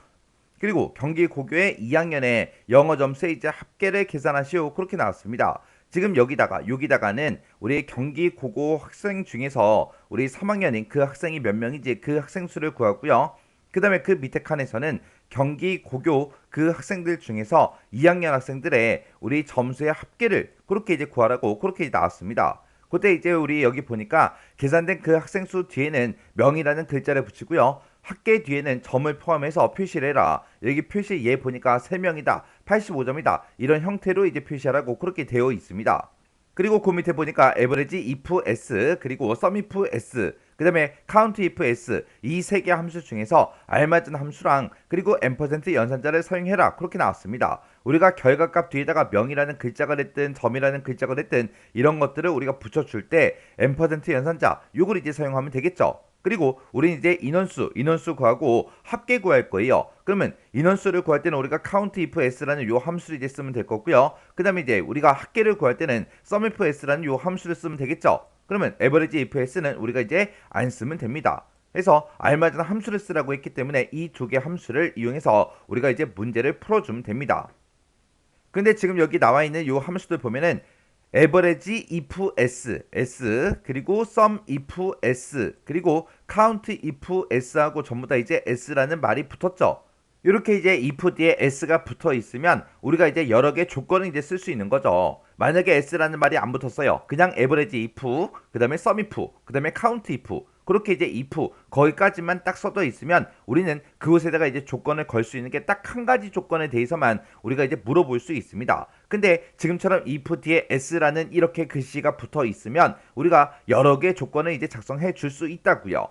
그리고 경기 고교의 2학년에 영어 점수의 이제 합계를 계산하시오. 그렇게 나왔습니다. 지금 여기다가는 우리 경기 고고 학생 중에서 우리 3학년인 그 학생이 몇 명인지 그 학생 수를 구하고요. 그 다음에 그 밑에 칸에서는 경기 고교 그 학생들 중에서 2학년 학생들의 우리 점수의 합계를 그렇게 이제 구하라고 그렇게 나왔습니다. 그때 이제 우리 여기 보니까 계산된 그 학생 수 뒤에는 명이라는 글자를 붙이고요. 합계 뒤에는 점을 포함해서 표시를 해라. 여기 표시 얘 보니까 3명이다. 85점이다. 이런 형태로 이제 표시하라고 그렇게 되어 있습니다. 그리고 그 밑에 보니까 average if s 그리고 sum if s 그 다음에 count if s 이 세 개 함수 중에서 알맞은 함수랑 그리고 %% 연산자를 사용해라 그렇게 나왔습니다. 우리가 결과값 뒤에다가 명이라는 글자가 됐든 점이라는 글자가 됐든 이런 것들을 우리가 붙여줄 때 %% 연산자 요걸 이제 사용하면 되겠죠. 그리고 우리는 이제 인원수 구하고 합계 구할 거예요. 그러면 인원수를 구할 때는 우리가 count if s라는 요 함수를 이제 쓰면 될 거고요. 그 다음에 이제 우리가 합계를 구할 때는 sum if s라는 요 함수를 쓰면 되겠죠. 그러면 average if s는 우리가 이제 안 쓰면 됩니다. 그래서 알맞은 함수를 쓰라고 했기 때문에 이 두 개 함수를 이용해서 우리가 이제 문제를 풀어주면 됩니다. 근데 지금 여기 나와 있는 요 함수들 보면은 average if s 그리고 sum if s 그리고 count if s하고 전부 다 이제 s라는 말이 붙었죠. 이렇게 이제 if 뒤에 s가 붙어 있으면 우리가 이제 여러 개 조건을 이제 쓸 수 있는 거죠. 만약에 s라는 말이 안 붙었어요. 그냥 average if, 그 다음에 sum if, 그 다음에 count if 그렇게 이제 if 거기까지만 딱 써져 있으면 우리는 그곳에다가 이제 조건을 걸 수 있는 게 딱 한 가지 조건에 대해서만 우리가 이제 물어볼 수 있습니다. 근데 지금처럼 if 뒤에 s라는 이렇게 글씨가 붙어 있으면 우리가 여러 개 조건을 이제 작성해 줄 수 있다고요.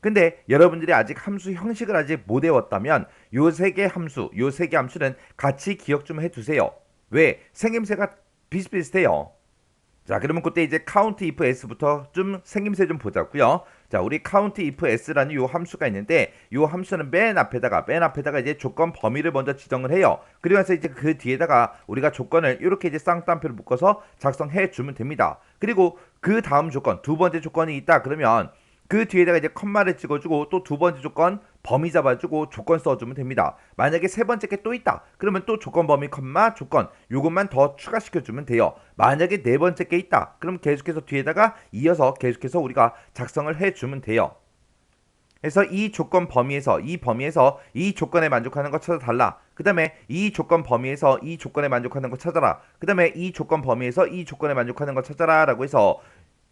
근데 여러분들이 아직 함수 형식을 아직 못 외웠다면 요 세 개 함수는 같이 기억 좀 해두세요. 왜? 생김새가 비슷비슷해요. 자, 그러면 그때 이제 count if s부터 좀 생김새 좀 보자고요. 자, 우리 count if s라는 요 함수가 있는데 요 함수는 맨 앞에다가 이제 조건 범위를 먼저 지정을 해요. 그러면서 이제 그 뒤에다가 우리가 조건을 이렇게 이제 쌍따옴표를 묶어서 작성해 주면 됩니다. 그리고 그 다음 조건, 두 번째 조건이 있다 그러면 그 뒤에다가 이제 컴마를 찍어주고 또 두 번째 조건 범위 잡아주고 조건 써주면 됩니다. 만약에 세 번째 게 또 있다 그러면 또 조건 범위 컴마 조건 요것만 더 추가시켜주면 돼요. 만약에 네 번째 게 있다 그럼 계속해서 뒤에다가 이어서 계속해서 우리가 작성을 해주면 돼요. 그래서 이 조건 범위에서 이 조건에 만족하는 거 찾아달라. 그 다음에 이 조건 범위에서 이 조건에 만족하는 거 찾아라. 그 다음에 이 조건 범위에서 이 조건에 만족하는 거 찾아라 라고 해서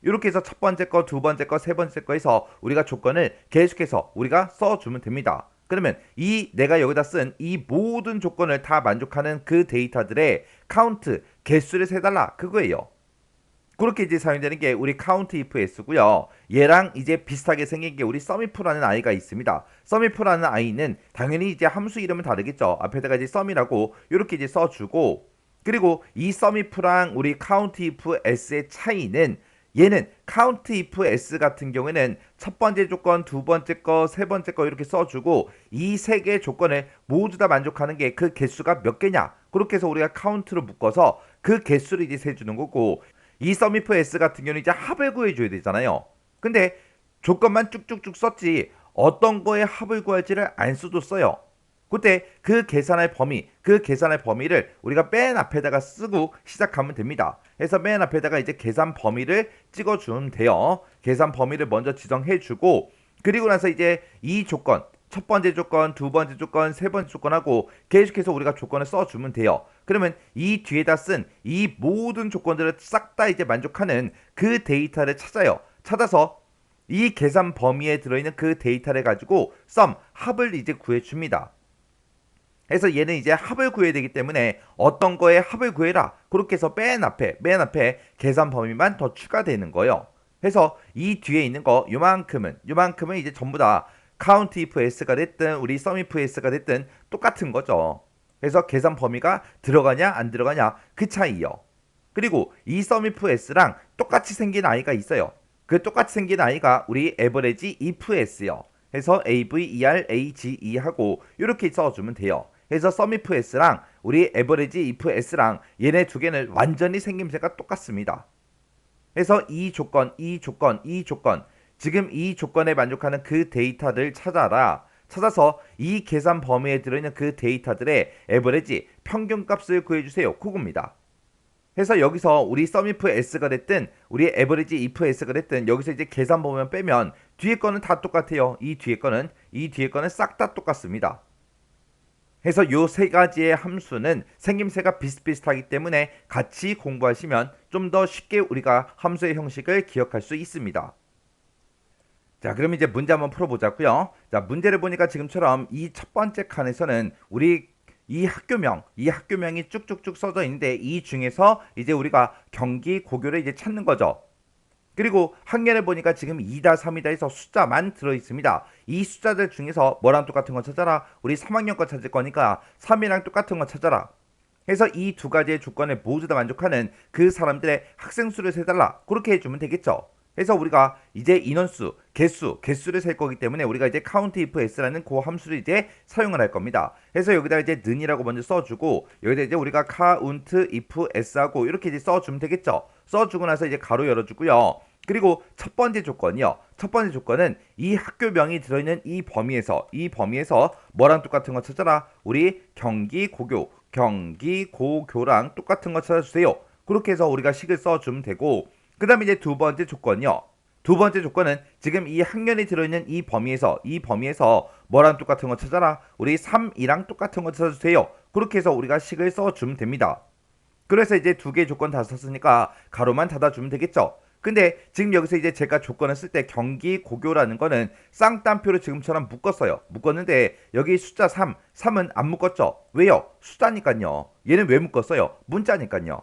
이렇게 해서 첫 번째 거, 두 번째 거, 세 번째 거에서 우리가 조건을 계속해서 우리가 써주면 됩니다. 그러면 이 내가 여기다 쓴 이 모든 조건을 다 만족하는 그 데이터들의 카운트, 개수를 세달라 그거예요. 그렇게 이제 사용되는 게 우리 count if s고요. 얘랑 이제 비슷하게 생긴 게 우리 sumif라는 아이가 있습니다. sumif라는 아이는 당연히 이제 함수 이름은 다르겠죠. 앞에다가 이제 sum이라고 이렇게 이제 써주고, 그리고 이 sumif랑 우리 count if s의 차이는, 얘는 count if s 같은 경우에는 첫 번째 조건, 두 번째 거, 세 번째 거 이렇게 써주고 이 세 개의 조건을 모두 다 만족하는 게 그 개수가 몇 개냐, 그렇게 해서 우리가 count로 묶어서 그 개수를 이제 세주는 거고, 이 sumif s 같은 경우는 이제 합을 구해줘야 되잖아요. 근데 조건만 쭉쭉쭉 썼지 어떤 거에 합을 구할지를 안 써줬어요. 그때 그 계산할 범위를 우리가 맨 앞에다가 쓰고 시작하면 됩니다. 그래서 맨 앞에다가 이제 계산 범위를 찍어주면 돼요. 계산 범위를 먼저 지정해주고, 그리고 나서 이제 이 조건, 첫 번째 조건, 두 번째 조건, 세 번째 조건하고 계속해서 우리가 조건을 써주면 돼요. 그러면 이 뒤에다 쓴 이 모든 조건들을 싹 다 이제 만족하는 그 데이터를 찾아요. 찾아서 이 계산 범위에 들어있는 그 데이터를 가지고 합을 이제 구해줍니다. 그래서 얘는 이제 합을 구해야 되기 때문에 어떤 거에 합을 구해라, 그렇게 해서 맨 앞에 계산 범위만 더 추가되는 거예요. 그래서 이 뒤에 있는 거 요만큼은 이제 전부 다 count if s가 됐든 우리 sumif s가 됐든 똑같은 거죠. 그래서 계산 범위가 들어가냐 안 들어가냐 그 차이요. 그리고 이 sumif s랑 똑같이 생긴 아이가 있어요. 그 똑같이 생긴 아이가 우리 average if s요. 그래서 average 하고 이렇게 써주면 돼요. 그래서 sumif s랑 우리 average if s랑 얘네 두 개는 완전히 생김새가 똑같습니다. 그래서 이 조건 지금 이 조건에 만족하는 그 데이터를 찾아서 이 계산 범위에 들어있는 그 데이터들의 에버리지, 평균값을 구해주세요. 그겁니다. 그래서 여기서 우리 sumif s가 됐든 우리 average if s가 됐든 여기서 이제 계산 범위만 빼면 뒤에 거는 다 똑같아요. 이 뒤에 거는 싹 다 똑같습니다. 그래서 요 세 가지의 함수는 생김새가 비슷비슷하기 때문에 같이 공부하시면 좀 더 쉽게 우리가 함수의 형식을 기억할 수 있습니다. 자, 그럼 이제 문제 한번 풀어보자고요. 자, 문제를 보니까 지금처럼 이 첫 번째 칸에서는 우리 이 학교명이 쭉쭉쭉 써져 있는데 이 중에서 이제 우리가 경기 고교를 이제 찾는 거죠. 그리고 학년을 보니까 지금 2다 3이다 해서 숫자만 들어있습니다. 이 숫자들 중에서 뭐랑 똑같은 거 찾아라. 우리 3학년 거 찾을 거니까 3이랑 똑같은 거 찾아라. 그래서 이 두 가지의 조건에 모두 다 만족하는 그 사람들의 학생 수를 세달라. 그렇게 해주면 되겠죠. 그래서 우리가 이제 인원수, 개수를 셀 거기 때문에 우리가 이제 count if s라는 그 함수를 이제 사용을 할 겁니다. 그래서 여기다 이제 는이라고 먼저 써주고 여기다 이제 우리가 count if s하고 이렇게 이제 써주면 되겠죠. 써주고 나서 이제 가로 열어주고요. 그리고 첫 번째 조건이요. 첫 번째 조건은 이 학교명이 들어있는 이 범위에서 뭐랑 똑같은 거 찾아라. 우리 경기고교랑 똑같은 거 찾아주세요. 그렇게 해서 우리가 식을 써주면 되고, 그 다음에 이제 두 번째 조건이요. 두 번째 조건은 지금 이 학년이 들어있는 이 범위에서 뭐랑 똑같은 거 찾아라. 우리 3이랑 똑같은 거 찾아주세요. 그렇게 해서 우리가 식을 써주면 됩니다. 그래서 이제 두 개의 조건 다 썼으니까 가로만 닫아주면 되겠죠. 근데 지금 여기서 이제 제가 조건을 쓸 때 경기고교라는 거는 쌍따옴표로 지금처럼 묶었는데 여기 숫자 3은 안 묶었죠. 왜요? 숫자니까요. 얘는 왜 묶었어요? 문자니까요.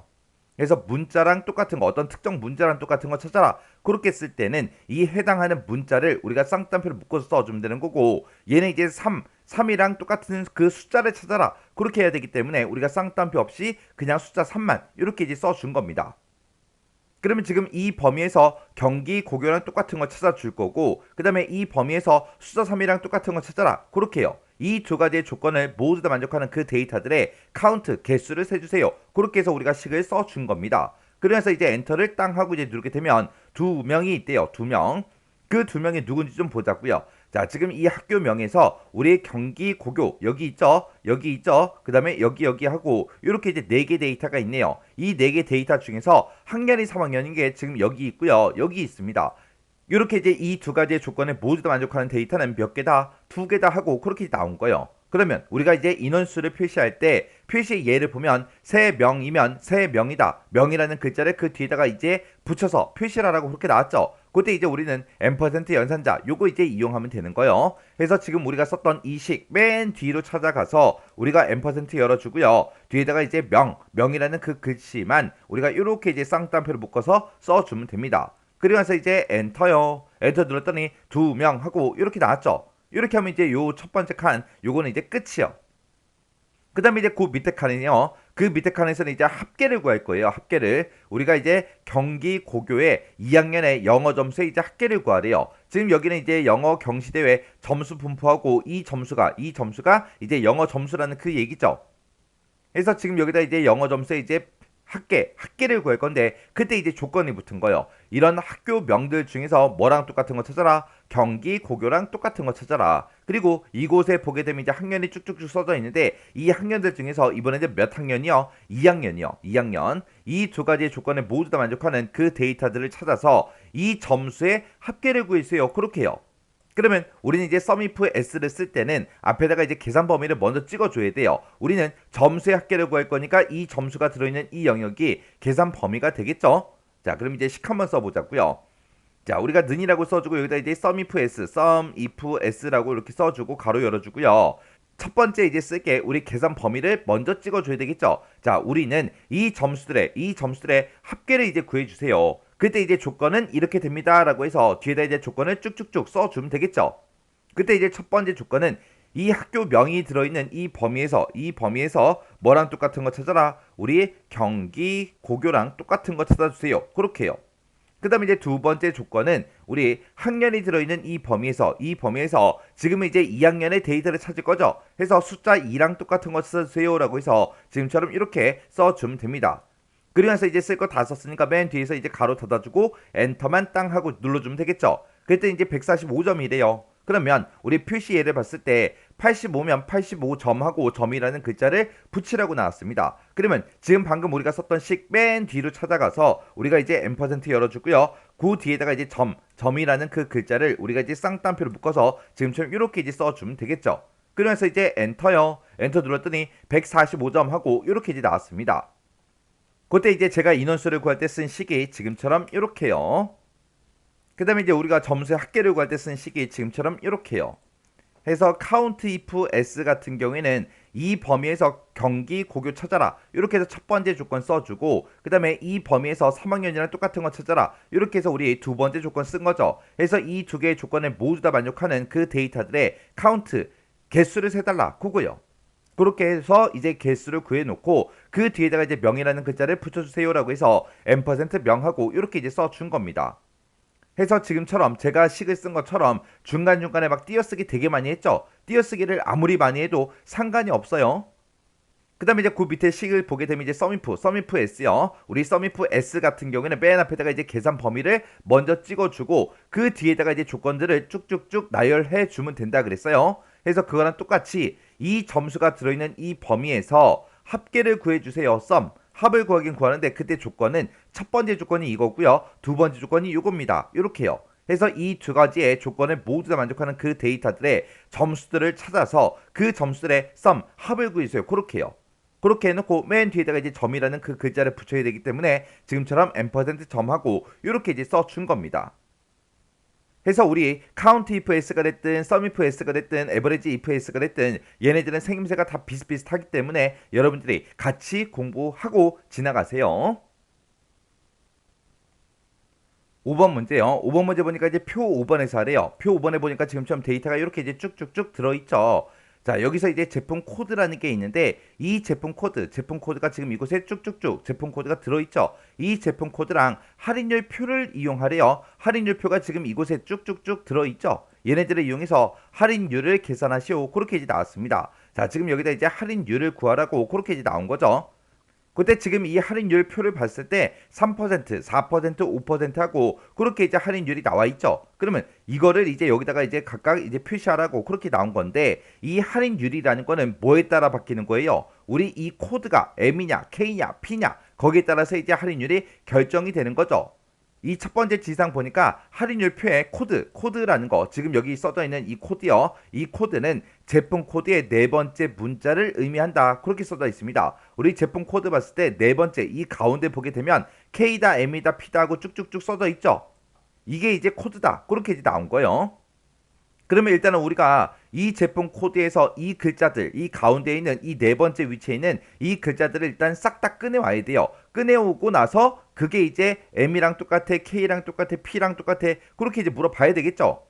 그래서 문자랑 똑같은 거, 어떤 특정 문자랑 똑같은 거 찾아라. 그렇게 쓸 때는 이 해당하는 문자를 우리가 쌍따옴표로 묶어서 써주면 되는 거고, 얘는 이제 3이랑 똑같은 그 숫자를 찾아라. 그렇게 해야 되기 때문에 우리가 쌍따옴표 없이 그냥 숫자 3만 이렇게 이제 써준 겁니다. 그러면 지금 이 범위에서 경기고교랑 똑같은 거 찾아줄 거고, 그 다음에 이 범위에서 숫자 3이랑 똑같은 거 찾아라. 그렇게 해요. 이 두 가지의 조건을 모두 다 만족하는 그 데이터들의 카운트, 개수를 세주세요. 그렇게 해서 우리가 식을 써준 겁니다. 그래서 이제 엔터를 땅 하고 이제 누르게 되면 두 명이 있대요. 두 명. 그 두 명이 누군지 좀 보자고요. 자, 지금 이 학교명에서 우리 경기고교 여기 있죠. 그 다음에 여기 하고 이렇게 이제 4개 데이터가 있네요. 이 4개 데이터 중에서 학년이 3학년인 게 지금 여기 있고요. 여기 있습니다. 이렇게 이제 이 두 가지의 조건에 모두 다 만족하는 데이터는 몇 개다? 2개다 하고 그렇게 나온 거예요. 그러면 우리가 이제 인원수를 표시할 때 표시 예를 보면 3명이면 3명이다. 명이라는 글자를 그 뒤에다가 이제 붙여서 표시를 하라고 그렇게 나왔죠. 그때 이제 우리는 앰퍼센트 연산자 요거 이제 이용하면 되는 거예요. 그래서 지금 우리가 썼던 이 식 맨 뒤로 찾아가서 우리가 앰퍼센트 열어주고요. 뒤에다가 이제 명이라는 그 글씨만 우리가 이렇게 이제 쌍따옴표를 묶어서 써주면 됩니다. 그리고 나서 이제 엔터요. 엔터 눌렀더니 2명 하고 이렇게 나왔죠. 이렇게 하면 이제 요 첫 번째 칸 요거는 이제 끝이요. 그 다음에 이제 그 밑에 칸은요. 그 밑에 칸에서는 이제 합계를 구할 거예요. 합계를. 우리가 이제 경기 고교의 2학년의 영어 점수에 이제 합계를 구하래요. 지금 여기는 이제 영어 경시대회 점수 분포하고 이 점수가 이제 영어 점수라는 그 얘기죠. 그래서 지금 여기다 이제 영어 점수에 이제 학계를 구할 건데 그때 이제 조건이 붙은 거예요. 이런 학교명들 중에서 뭐랑 똑같은 거 찾아라. 경기 고교랑 똑같은 거 찾아라. 그리고 이곳에 보게 되면 이제 학년이 쭉쭉쭉 써져 있는데 이 학년들 중에서 이번에 이제 몇 학년이요? 2학년이요. 2학년. 이 두 가지의 조건에 모두 다 만족하는 그 데이터들을 찾아서 이 점수의 합계를 구해주세요. 그렇게 해요. 그러면 우리는 이제 썸이프 s를 쓸 때는 앞에다가 이제 계산 범위를 먼저 찍어줘야 돼요. 우리는 점수의 합계를 구할 거니까 이 점수가 들어있는 이 영역이 계산 범위가 되겠죠. 자, 그럼 이제 식 한번 써보자고요. 자, 우리가 는이라고 써주고 여기다 이제 썸이프 s라고 이렇게 써주고 가로 열어주고요. 첫 번째 이제 쓸게 우리 계산 범위를 먼저 찍어줘야 되겠죠. 자, 우리는 이 점수들의 합계를 이제 구해주세요. 그때 이제 조건은 이렇게 됩니다 라고 해서 뒤에다 이제 조건을 쭉쭉쭉 써주면 되겠죠. 그때 이제 첫 번째 조건은 이 학교명이 들어있는 이 범위에서 뭐랑 똑같은 거 찾아라. 우리 경기 고교랑 똑같은 거 찾아주세요. 그렇게 해요. 그 다음에 이제 두 번째 조건은 우리 학년이 들어있는 이 범위에서 지금은 이제 2학년의 데이터를 찾을 거죠. 해서 숫자 2랑 똑같은 거 써주세요 라고 해서 지금처럼 이렇게 써주면 됩니다. 그리고 나서 이제 쓸 거 다 썼으니까 맨 뒤에서 이제 가로 닫아주고 엔터만 땅 하고 눌러주면 되겠죠. 그때 이제 145점이래요. 그러면 우리 표시 예를 봤을 때 85면 85점하고 점이라는 글자를 붙이라고 나왔습니다. 그러면 지금 방금 우리가 썼던 식 맨 뒤로 찾아가서 우리가 이제 앰퍼센트 열어주고요. 그 뒤에다가 이제 점이라는 그 글자를 우리가 이제 쌍따옴표를 묶어서 지금처럼 이렇게 이제 써주면 되겠죠. 그러면서 이제 엔터요. 엔터 눌렀더니 145점 하고 이렇게 이제 나왔습니다. 그때 이제 제가 인원수를 구할 때 쓴 식이 지금처럼 이렇게요. 그 다음에 이제 우리가 점수의 합계를 구할 때 쓴 식이 지금처럼 이렇게요. 해서 count if s 같은 경우에는 이 범위에서 경기 고교 찾아라. 이렇게 해서 첫 번째 조건 써주고 그 다음에 이 범위에서 3학년이랑 똑같은 거 찾아라. 이렇게 해서 우리 두 번째 조건 쓴 거죠. 해서 이 두 개의 조건에 모두 다 만족하는 그 데이터들의 count 개수를 세달라. 그거요. 그렇게 해서 이제 개수를 구해놓고 그 뒤에다가 이제 명이라는 글자를 붙여주세요라고 해서 앰퍼센트 명하고 이렇게 이제 써준 겁니다. 해서 지금처럼 제가 식을 쓴 것처럼 중간중간에 막 띄어쓰기 되게 많이 했죠. 띄어쓰기를 아무리 많이 해도 상관이 없어요. 그 다음에 이제 그 밑에 식을 보게 되면 이제 썸이프 s요. 우리 썸이프 s 같은 경우에는 맨 앞에다가 이제 계산 범위를 먼저 찍어주고 그 뒤에다가 이제 조건들을 쭉쭉쭉 나열해 주면 된다 그랬어요. 그래서 그거랑 똑같이 이 점수가 들어있는 이 범위에서 합계를 구해주세요. 합을 구하긴 구하는데 그때 조건은 첫 번째 조건이 이거고요. 두 번째 조건이 이겁니다. 이렇게요. 그래서 이 두 가지의 조건을 모두 다 만족하는 그 데이터들의 점수들을 찾아서 그 점수들의 합을 구해주세요. 그렇게요. 그렇게 해놓고 맨 뒤에다가 이제 점이라는 그 글자를 붙여야 되기 때문에 지금처럼 앰퍼센트 점하고 이렇게 이제 써준 겁니다. 해서 우리 count if s가 됐든 sum if s가 됐든 average if s가 됐든 얘네들은 생김새가 다 비슷비슷하기 때문에 여러분들이 같이 공부하고 지나가세요. 5번 문제요. 5번 문제 보니까 이제 표 5번에서 하래요. 표 5번에 보니까 지금처럼 데이터가 이렇게 이제 쭉쭉쭉 들어있죠. 자, 여기서 이제 제품 코드라는 게 있는데 이 제품 코드가 지금 이곳에 쭉쭉쭉 제품 코드가 들어있죠. 이 제품 코드랑 할인율 표를 이용하래요. 할인율 표가 지금 이곳에 쭉쭉쭉 들어있죠. 얘네들을 이용해서 할인율을 계산하시오. 그렇게 이제 나왔습니다. 자, 지금 여기다 이제 할인율을 구하라고 그렇게 이제 나온 거죠. 그때 지금 이 할인율 표를 봤을 때 3%, 4%, 5% 하고 그렇게 이제 할인율이 나와 있죠. 그러면 이거를 이제 여기다가 이제 각각 이제 표시하라고 그렇게 나온 건데 이 할인율이라는 거는 뭐에 따라 바뀌는 거예요? 우리 이 코드가 M이냐, K냐, P냐 거기에 따라서 이제 할인율이 결정이 되는 거죠. 이 첫 번째 지상 보니까 할인율 표에 코드라는 거 지금 여기 써져 있는 이 코드요. 이 코드는 제품 코드의 네 번째 문자를 의미한다. 그렇게 써져 있습니다. 우리 제품 코드 봤을 때 네 번째 이 가운데 보게 되면 K다, M이다, P다 하고 쭉쭉쭉 써져 있죠. 이게 이제 코드다. 그렇게 이제 나온 거예요. 그러면 일단은 우리가 이 제품 코드에서 이 글자들, 이 가운데 있는 이 네 번째 위치에 있는 이 글자들을 일단 싹 다 꺼내와야 돼요. 꺼내오고 나서 그게 이제 M이랑 똑같아, K랑 똑같아, P랑 똑같아. 그렇게 이제 물어봐야 되겠죠.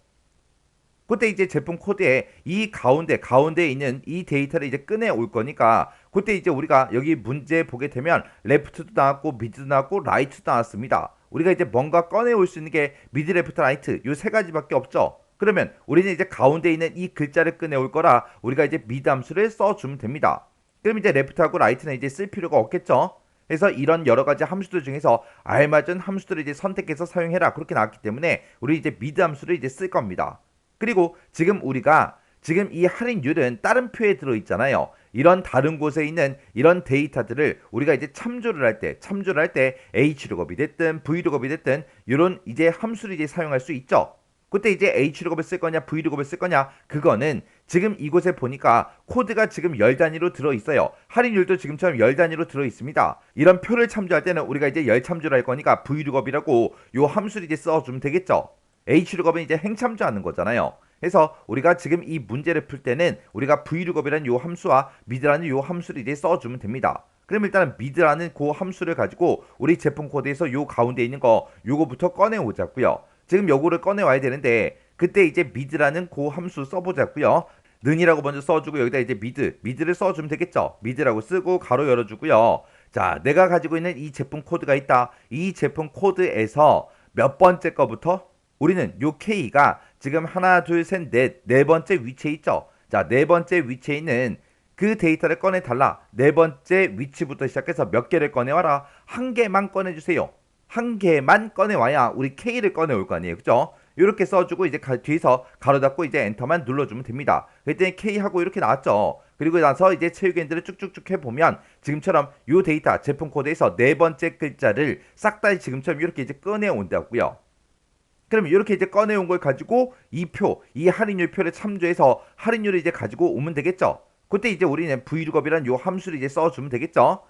그때 이제 제품 코드에 이 가운데에 있는 이 데이터를 이제 꺼내올 거니까 그때 이제 우리가 여기 문제 보게 되면 레프트도 나왔고 미드도 나왔고 라이트도 나왔습니다. 우리가 이제 뭔가 꺼내올 수 있는 게 미드, 레프트, 라이트 요 세 가지밖에 없죠. 그러면 우리는 이제 가운데 있는 이 글자를 꺼내올 거라 우리가 이제 미드 함수를 써주면 됩니다. 그럼 이제 레프트하고 라이트는 이제 쓸 필요가 없겠죠. 그래서 이런 여러 가지 함수들 중에서 알맞은 함수들을 이제 선택해서 사용해라 그렇게 나왔기 때문에 우리 이제 미드 함수를 이제 쓸 겁니다. 그리고 지금 우리가 지금 이 할인율은 다른 표에 들어있잖아요. 이런 다른 곳에 있는 이런 데이터들을 우리가 이제 참조를 할 때 H룩업이 됐든 V룩업이 됐든 이런 이제 함수를 이제 사용할 수 있죠. 그때 이제 H룩업을 쓸 거냐 V룩업을 쓸 거냐 그거는 지금 이곳에 보니까 코드가 지금 열 단위로 들어있어요. 할인율도 지금처럼 열 단위로 들어있습니다. 이런 표를 참조할 때는 우리가 이제 열 참조를 할 거니까 V룩업이라고 요 함수를 이제 써주면 되겠죠. H룩업은 이제 행참조하는 거잖아요. 그래서 우리가 지금 이 문제를 풀 때는 우리가 V룩업이라는 요 함수와 미드라는 요 함수를 이제 써주면 됩니다. 그럼 일단은 미드라는 그 함수를 가지고 우리 제품 코드에서 요 가운데 있는 거 요거부터 꺼내오자고요. 지금 요거를 꺼내와야 되는데 그때 이제 미드라는 그 함수 써보자고요. 는이라고 먼저 써주고 여기다 이제 미드를 써주면 되겠죠. 미드라고 쓰고 가로 열어주고요. 자, 내가 가지고 있는 이 제품 코드가 있다. 이 제품 코드에서 몇 번째 거부터 우리는 요 K가 지금 하나, 둘, 셋, 네 번째 위치에 있죠. 자, 네 번째 위치에 있는 그 데이터를 꺼내달라. 네 번째 위치부터 시작해서 몇 개를 꺼내와라. 한 개만 꺼내주세요. 한 개만 꺼내와야 우리 K를 꺼내올 거 아니에요. 그죠? 이렇게 써주고 이제 뒤에서 가로 닫고 이제 엔터만 눌러주면 됩니다. 그랬더니 K하고 이렇게 나왔죠. 그리고 나서 이제 체육엔드를 쭉쭉쭉 해보면 지금처럼 요 데이터 제품 코드에서 네 번째 글자를 싹 다 지금처럼 이렇게 이제 꺼내온다고요. 그럼 이렇게 이제 꺼내온 걸 가지고 이 할인율 표를 참조해서 할인율을 이제 가지고 오면 되겠죠. 그때 이제 우리는 V룩업이란 요 함수를 이제 써주면 되겠죠.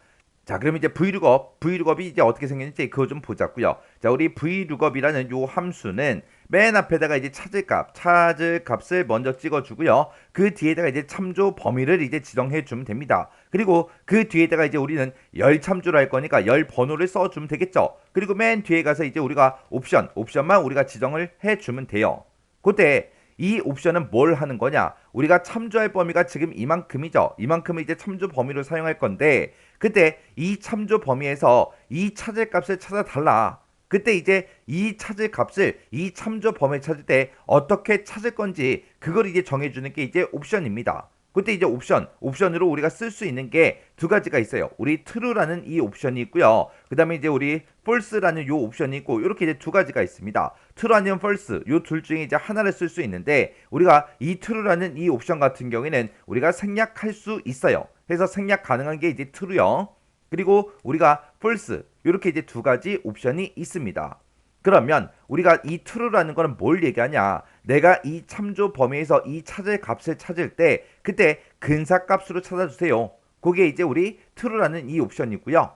자, 그럼 이제 V룩업이 이제 어떻게 생겼는지 그거 좀 보자고요. 자, 우리 V룩업이라는 요 함수는 맨 앞에다가 이제 찾을 값을 먼저 찍어주고요. 그 뒤에다가 이제 참조 범위를 이제 지정해 주면 됩니다. 그리고 그 뒤에다가 이제 우리는 열 참조를 할 거니까 열 번호를 써주면 되겠죠. 그리고 맨 뒤에 가서 이제 우리가 옵션만 우리가 지정을 해 주면 돼요. 그때 이 옵션은 뭘 하는 거냐? 우리가 참조할 범위가 지금 이만큼이죠. 이만큼을 이제 참조 범위로 사용할 건데 그때 이 참조 범위에서 이 찾을 값을 찾아달라. 그때 이제 이 찾을 값을 이 참조 범위에 찾을 때 어떻게 찾을 건지 그걸 이제 정해주는 게 이제 옵션입니다. 그때 이제 옵션으로 우리가 쓸 수 있는 게 두 가지가 있어요. 우리 true라는 이 옵션이 있고요. 그 다음에 이제 우리 false라는 요 옵션이 있고 이렇게 이제 두 가지가 있습니다. true 아니면 false 요 둘 중에 이제 하나를 쓸 수 있는데 우리가 이 true라는 이 옵션 같은 경우에는 우리가 생략할 수 있어요. 그래서 생략 가능한 게 이제 true요. 그리고 우리가 false 이렇게 이제 두 가지 옵션이 있습니다. 그러면 우리가 이 true라는 거는 뭘 얘기하냐? 내가 이 참조 범위에서 이 찾을 값을 찾을 때 그때 근사값으로 찾아주세요. 그게 이제 우리 true라는 이 옵션이고요.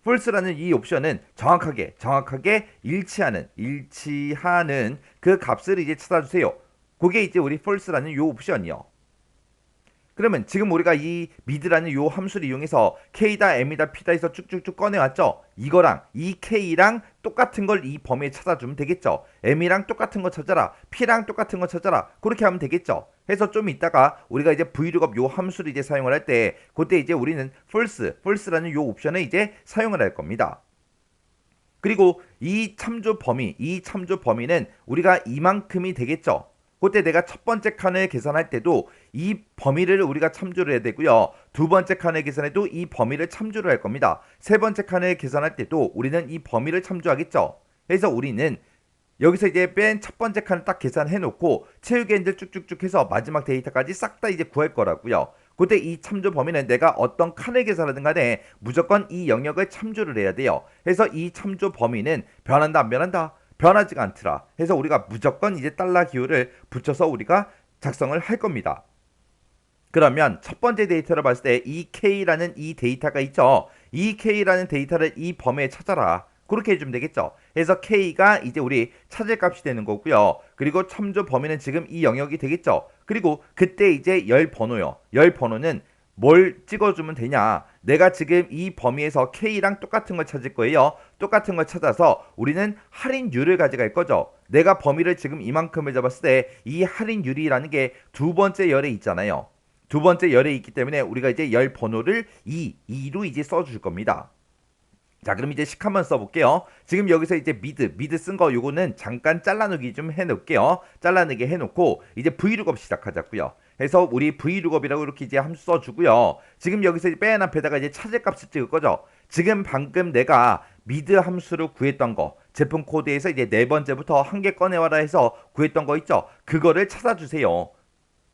false라는 이 옵션은 정확하게 일치하는 그 값을 이제 찾아주세요. 그게 이제 우리 false라는 이 옵션이요. 그러면 지금 우리가 이 mid라는 요 함수를 이용해서 K다, M이다, P다 해서 쭉쭉쭉 꺼내왔죠? 이거랑 이 K랑 똑같은 걸 이 범위에 찾아주면 되겠죠? M이랑 똑같은 거 찾아라, P랑 똑같은 거 찾아라, 그렇게 하면 되겠죠? 해서 좀 이따가 우리가 이제 Vlookup 요 함수를 이제 사용을 할 때, 그때 이제 우리는 false라는 요 옵션을 이제 사용을 할 겁니다. 그리고 이 참조 범위는 우리가 이만큼이 되겠죠? 그때 내가 첫 번째 칸을 계산할 때도 이 범위를 우리가 참조를 해야 되고요. 두 번째 칸을 계산해도 이 범위를 참조를 할 겁니다. 세 번째 칸을 계산할 때도 우리는 이 범위를 참조하겠죠. 그래서 우리는 여기서 이제 맨 첫 번째 칸을 딱 계산해 놓고 채우기엔들 쭉쭉쭉 해서 마지막 데이터까지 싹 다 이제 구할 거라고요. 그때 이 참조 범위는 내가 어떤 칸을 계산하든 간에 무조건 이 영역을 참조를 해야 돼요. 그래서 이 참조 범위는 변한다 안 변한다? 변하지가 않더라. 해서 우리가 무조건 이제 달러 기호를 붙여서 우리가 작성을 할 겁니다. 그러면 첫 번째 데이터를 봤을 때 이 K라는 이 데이터가 있죠. 이 K라는 데이터를 이 범위에 찾아라. 그렇게 해주면 되겠죠. 그래서 K가 이제 우리 찾을 값이 되는 거고요. 그리고 참조 범위는 지금 이 영역이 되겠죠. 그리고 그때 이제 열 번호요. 열 번호는 뭘 찍어주면 되냐. 내가 지금 이 범위에서 K랑 똑같은 걸 찾을 거예요. 똑같은 걸 찾아서 우리는 할인율을 가져갈 거죠. 내가 범위를 지금 이만큼을 잡았을 때 이 할인율이라는 게 두 번째 열에 있잖아요. 두 번째 열에 있기 때문에 우리가 이제 열 번호를 2로 이제 써줄 겁니다. 자, 그럼 이제 식 한번 써볼게요. 지금 여기서 이제 미드 쓴 거 요거는 잠깐 잘라내기 좀 해놓을게요. 잘라내기 해놓고 이제 브이룩업 시작하자고요. 그래서 우리 브이룩업이라고 이렇게 이제 함수 써주고요. 지금 여기서 맨 앞에다가 이제 찾을 값을 찍을 거죠. 지금 방금 내가 미드 함수로 구했던 거 제품 코드에서 이제 네 번째부터 한 개 꺼내와라 해서 구했던 거 있죠. 그거를 찾아주세요.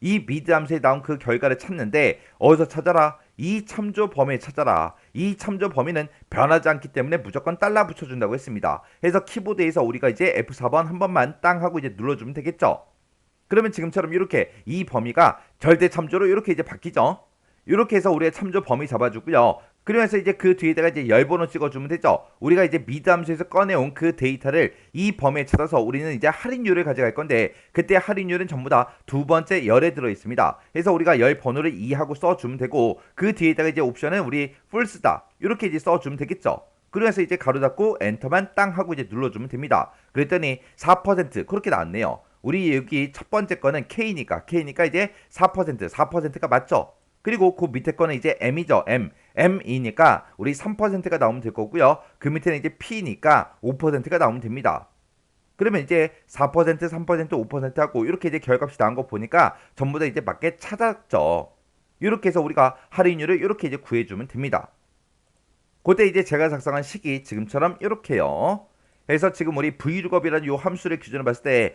이 미드 함수에 나온 그 결과를 찾는데 어디서 찾아라? 이 참조 범위에 찾아라. 이 참조 범위는 변하지 않기 때문에 무조건 달러 붙여준다고 했습니다. 그래서 키보드에서 우리가 이제 F4번 한 번만 땅 하고 이제 눌러주면 되겠죠. 그러면 지금처럼 이렇게 이 범위가 절대 참조로 이렇게 이제 바뀌죠. 이렇게 해서 우리의 참조 범위 잡아주고요. 그러면서 이제 그 뒤에다가 이제 열 번호 찍어주면 되죠. 우리가 이제 미드 함수에서 꺼내온 그 데이터를 이 범위에 찾아서 우리는 이제 할인율을 가져갈 건데 그때 할인율은 전부 다 두 번째 열에 들어 있습니다. 그래서 우리가 열 번호를 2하고 써주면 되고 그 뒤에다가 이제 옵션은 우리 false다 이렇게 이제 써주면 되겠죠. 그래서 이제 가로 닫고 엔터만 땅 하고 이제 눌러주면 됩니다. 그랬더니 4% 그렇게 나왔네요. 우리 여기 첫 번째 거는 K니까 이제 4%가 맞죠? 그리고 그 밑에 거는 이제 M이죠. M이니까 우리 3%가 나오면 될 거고요. 그 밑에는 이제 P니까 5%가 나오면 됩니다. 그러면 이제 4%, 3%, 5% 하고 이렇게 이제 결값이 나온 거 보니까 전부 다 이제 맞게 찾았죠. 이렇게 해서 우리가 할인율을 이렇게 이제 구해주면 됩니다. 그때 이제 제가 작성한 식이 지금처럼 이렇게요. 그래서 지금 우리 vlookup이라는 요 함수를 기준으로 봤을 때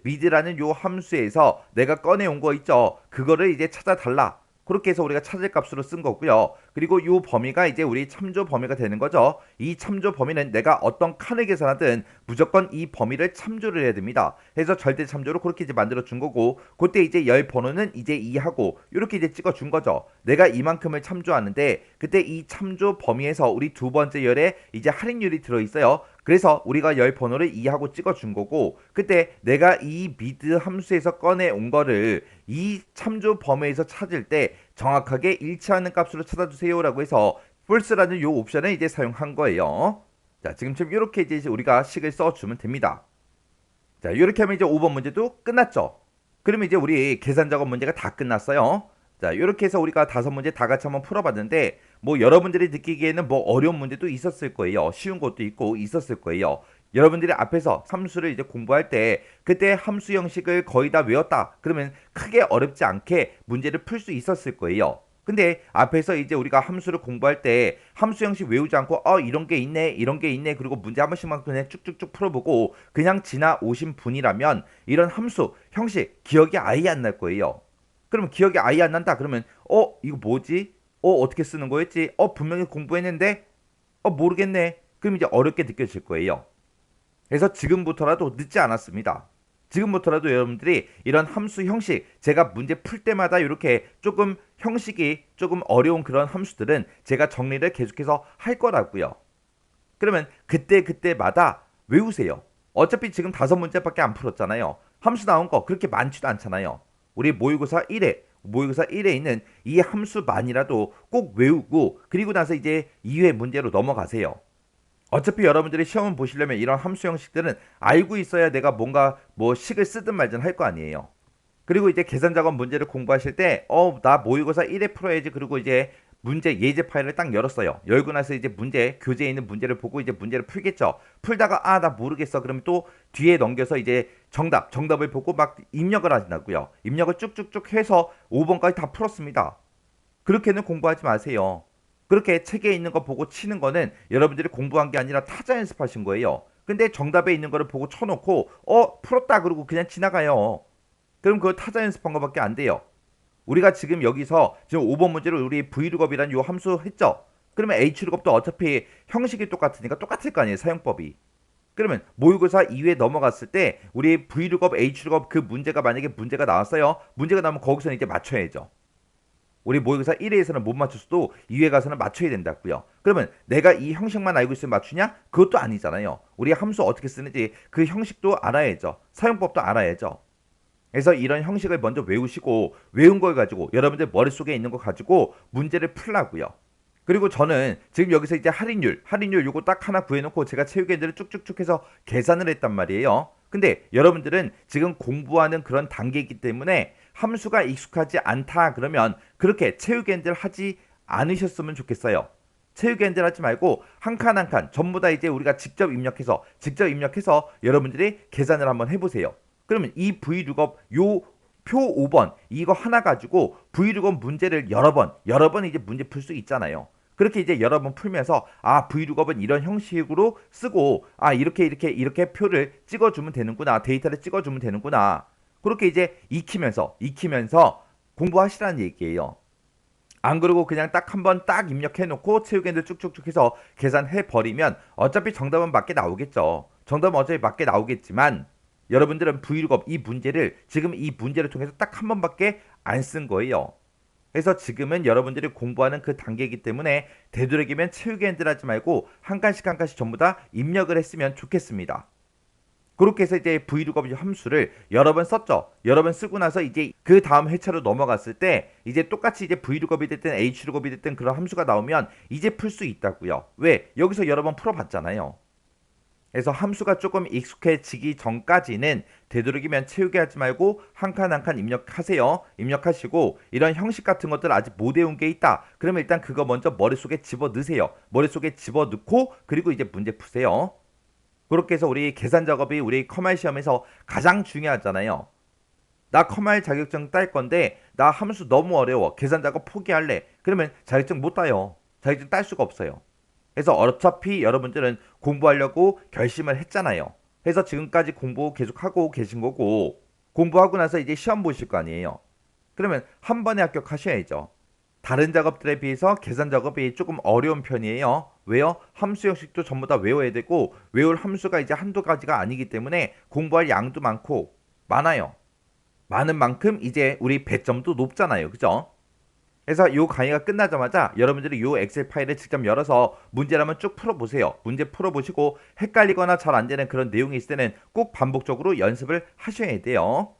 mid라는 요 함수에서 내가 꺼내온 거 있죠. 그거를 이제 찾아달라. 그렇게 해서 우리가 찾을 값으로 쓴 거고요. 그리고 이 범위가 이제 우리 참조 범위가 되는 거죠. 이 참조 범위는 내가 어떤 칸을 계산하든 무조건 이 범위를 참조를 해야 됩니다. 그래서 절대 참조로 그렇게 이제 만들어 준 거고, 그때 이제 열 번호는 이제 2하고 이렇게 이제 찍어 준 거죠. 내가 이만큼을 참조하는데 그때 이 참조 범위에서 우리 두 번째 열에 이제 할인율이 들어 있어요. 그래서 우리가 열 번호를 2하고 찍어준 거고, 그때 내가 이 미드 함수에서 꺼내온 거를 이 참조 범위에서 찾을 때 정확하게 일치하는 값으로 찾아주세요 라고 해서 false라는 요 옵션을 이제 사용한 거예요. 자, 지금처럼 이렇게 이제 우리가 식을 써주면 됩니다. 자, 이렇게 하면 이제 5번 문제도 끝났죠. 그러면 이제 우리 계산 작업 문제가 다 끝났어요. 자, 이렇게 해서 우리가 5문제 다 같이 한번 풀어봤는데, 뭐 여러분들이 느끼기에는 뭐 어려운 문제도 있었을 거예요. 쉬운 것도 있고 있었을 거예요. 여러분들이 앞에서 함수를 이제 공부할 때 그때 함수 형식을 거의 다 외웠다 그러면 크게 어렵지 않게 문제를 풀 수 있었을 거예요. 근데 앞에서 이제 우리가 함수를 공부할 때 함수 형식 외우지 않고 이런 게 있네 이런 게 있네 그리고 문제 한 번씩만 그냥 쭉쭉쭉 풀어보고 그냥 지나오신 분이라면 이런 함수 형식 기억이 아예 안 날 거예요. 그러면 기억이 아예 안 난다 그러면 이거 뭐지? 어떻게 쓰는 거였지? 분명히 공부했는데 모르겠네. 그럼 이제 어렵게 느껴질 거예요. 그래서 지금부터라도 늦지 않았습니다. 지금부터라도 여러분들이 이런 함수 형식, 제가 문제 풀 때마다 이렇게 조금 형식이 조금 어려운 그런 함수들은 제가 정리를 계속해서 할 거라고요. 그러면 그때마다 외우세요. 어차피 지금 5문제밖에 안 풀었잖아요. 함수 나온 거 그렇게 많지도 않잖아요. 우리 모의고사 1에 있는 이 함수만이라도 꼭 외우고 그리고 나서 이제 2회 문제로 넘어가세요. 어차피 여러분들이 시험을 보시려면 이런 함수 형식들은 알고 있어야 내가 뭔가 뭐 식을 쓰든 말든 할 거 아니에요. 그리고 이제 계산 작업 문제를 공부하실 때 나 모의고사 1회 풀어야지. 그리고 이제 문제 예제 파일을 딱 열었어요. 열고 나서 이제 문제 교재에 있는 문제를 보고 이제 문제를 풀겠죠. 풀다가 나 모르겠어. 그러면 또 뒤에 넘겨서 이제 정답을 보고 막 입력을 하신다고요. 입력을 쭉쭉쭉 해서 5번까지 다 풀었습니다. 그렇게는 공부하지 마세요. 그렇게 책에 있는 거 보고 치는 거는 여러분들이 공부한 게 아니라 타자 연습하신 거예요. 근데 정답에 있는 거를 보고 쳐놓고 풀었다 그러고 그냥 지나가요. 그럼 그거 타자 연습한 거밖에 안 돼요. 우리가 지금 여기서 지금 5번 문제로 우리 vlookup이라는 요 함수 했죠. 그러면 hlookup도 어차피 형식이 똑같으니까 똑같을 거 아니에요. 사용법이. 그러면 모의고사 2회 넘어갔을 때 우리 vlookup, hlookup 그 문제가 만약에 문제가 나왔어요. 문제가 나오면 거기서 이제 맞춰야죠. 우리 모의고사 1회에서는 못 맞췄어도 2회 가서는 맞춰야 된다고요. 그러면 내가 이 형식만 알고 있으면 맞추냐? 그것도 아니잖아요. 우리 함수 어떻게 쓰는지 그 형식도 알아야죠. 사용법도 알아야죠. 그래서 이런 형식을 먼저 외우시고 외운 걸 가지고 여러분들 머릿속에 있는 거 가지고 문제를 풀라고요. 그리고 저는 지금 여기서 이제 할인율 요거 딱 하나 구해놓고 제가 체육애들을 쭉쭉쭉 해서 계산을 했단 말이에요. 근데 여러분들은 지금 공부하는 그런 단계이기 때문에 함수가 익숙하지 않다 그러면 그렇게 체육애들 하지 않으셨으면 좋겠어요. 체육애들 하지 말고 한 칸 한 칸 전부 다 이제 우리가 직접 입력해서 여러분들이 계산을 한번 해보세요. 그러면 이 V룩업 요 표 5번 이거 하나 가지고 V룩업 문제를 여러 번 이제 문제 풀 수 있잖아요. 그렇게 이제 여러 번 풀면서 아 V룩업은 이런 형식으로 쓰고 아 이렇게 표를 찍어주면 되는구나, 데이터를 찍어주면 되는구나. 그렇게 이제 익히면서 공부하시라는 얘기예요. 안 그러고 그냥 딱 한 번 딱 입력해놓고 체육애들 쭉쭉쭉 해서 계산해 버리면 어차피 정답은 맞게 나오겠죠. 정답은 어차피 맞게 나오겠지만 여러분들은 V룩업 이 문제를 지금 이 문제를 통해서 딱 한 번밖에 안 쓴 거예요. 그래서 지금은 여러분들이 공부하는 그 단계이기 때문에 되도록이면 체육애들 하지 말고 한 칸씩 전부 다 입력을 했으면 좋겠습니다. 그렇게 해서 이제 V룩업 함수를 여러 번 썼죠. 여러 번 쓰고 나서 이제 그 다음 회차로 넘어갔을 때 이제 똑같이 이제 V룩업이 됐든 H룩업이 됐든 그런 함수가 나오면 이제 풀 수 있다고요. 왜? 여기서 여러 번 풀어봤잖아요. 그래서 함수가 조금 익숙해지기 전까지는 되도록이면 채우게 하지 말고 한 칸 한 칸 입력하세요. 입력하시고 이런 형식 같은 것들 아직 못 외운 게 있다. 그러면 일단 그거 먼저 머릿속에 집어넣으세요. 머릿속에 집어넣고 그리고 이제 문제 푸세요. 그렇게 해서 우리 계산 작업이 우리 커말 시험에서 가장 중요하잖아요. 나 커말 자격증 딸 건데 나 함수 너무 어려워. 계산 작업 포기할래. 그러면 자격증 못 따요. 자격증 딸 수가 없어요. 그래서 어차피 여러분들은 공부하려고 결심을 했잖아요. 그래서 지금까지 공부 계속하고 계신 거고 공부하고 나서 이제 시험 보실 거 아니에요. 그러면 한 번에 합격하셔야죠. 다른 작업들에 비해서 계산 작업이 조금 어려운 편이에요. 왜요? 함수 형식도 전부 다 외워야 되고 외울 함수가 이제 한두 가지가 아니기 때문에 공부할 양도 많아요. 많은 만큼 이제 우리 배점도 높잖아요. 그죠? 그래서 이 강의가 끝나자마자 여러분들이 이 엑셀 파일을 직접 열어서 문제를 한번 쭉 풀어보세요. 문제 풀어보시고 헷갈리거나 잘 안 되는 그런 내용이 있을 때는 꼭 반복적으로 연습을 하셔야 돼요.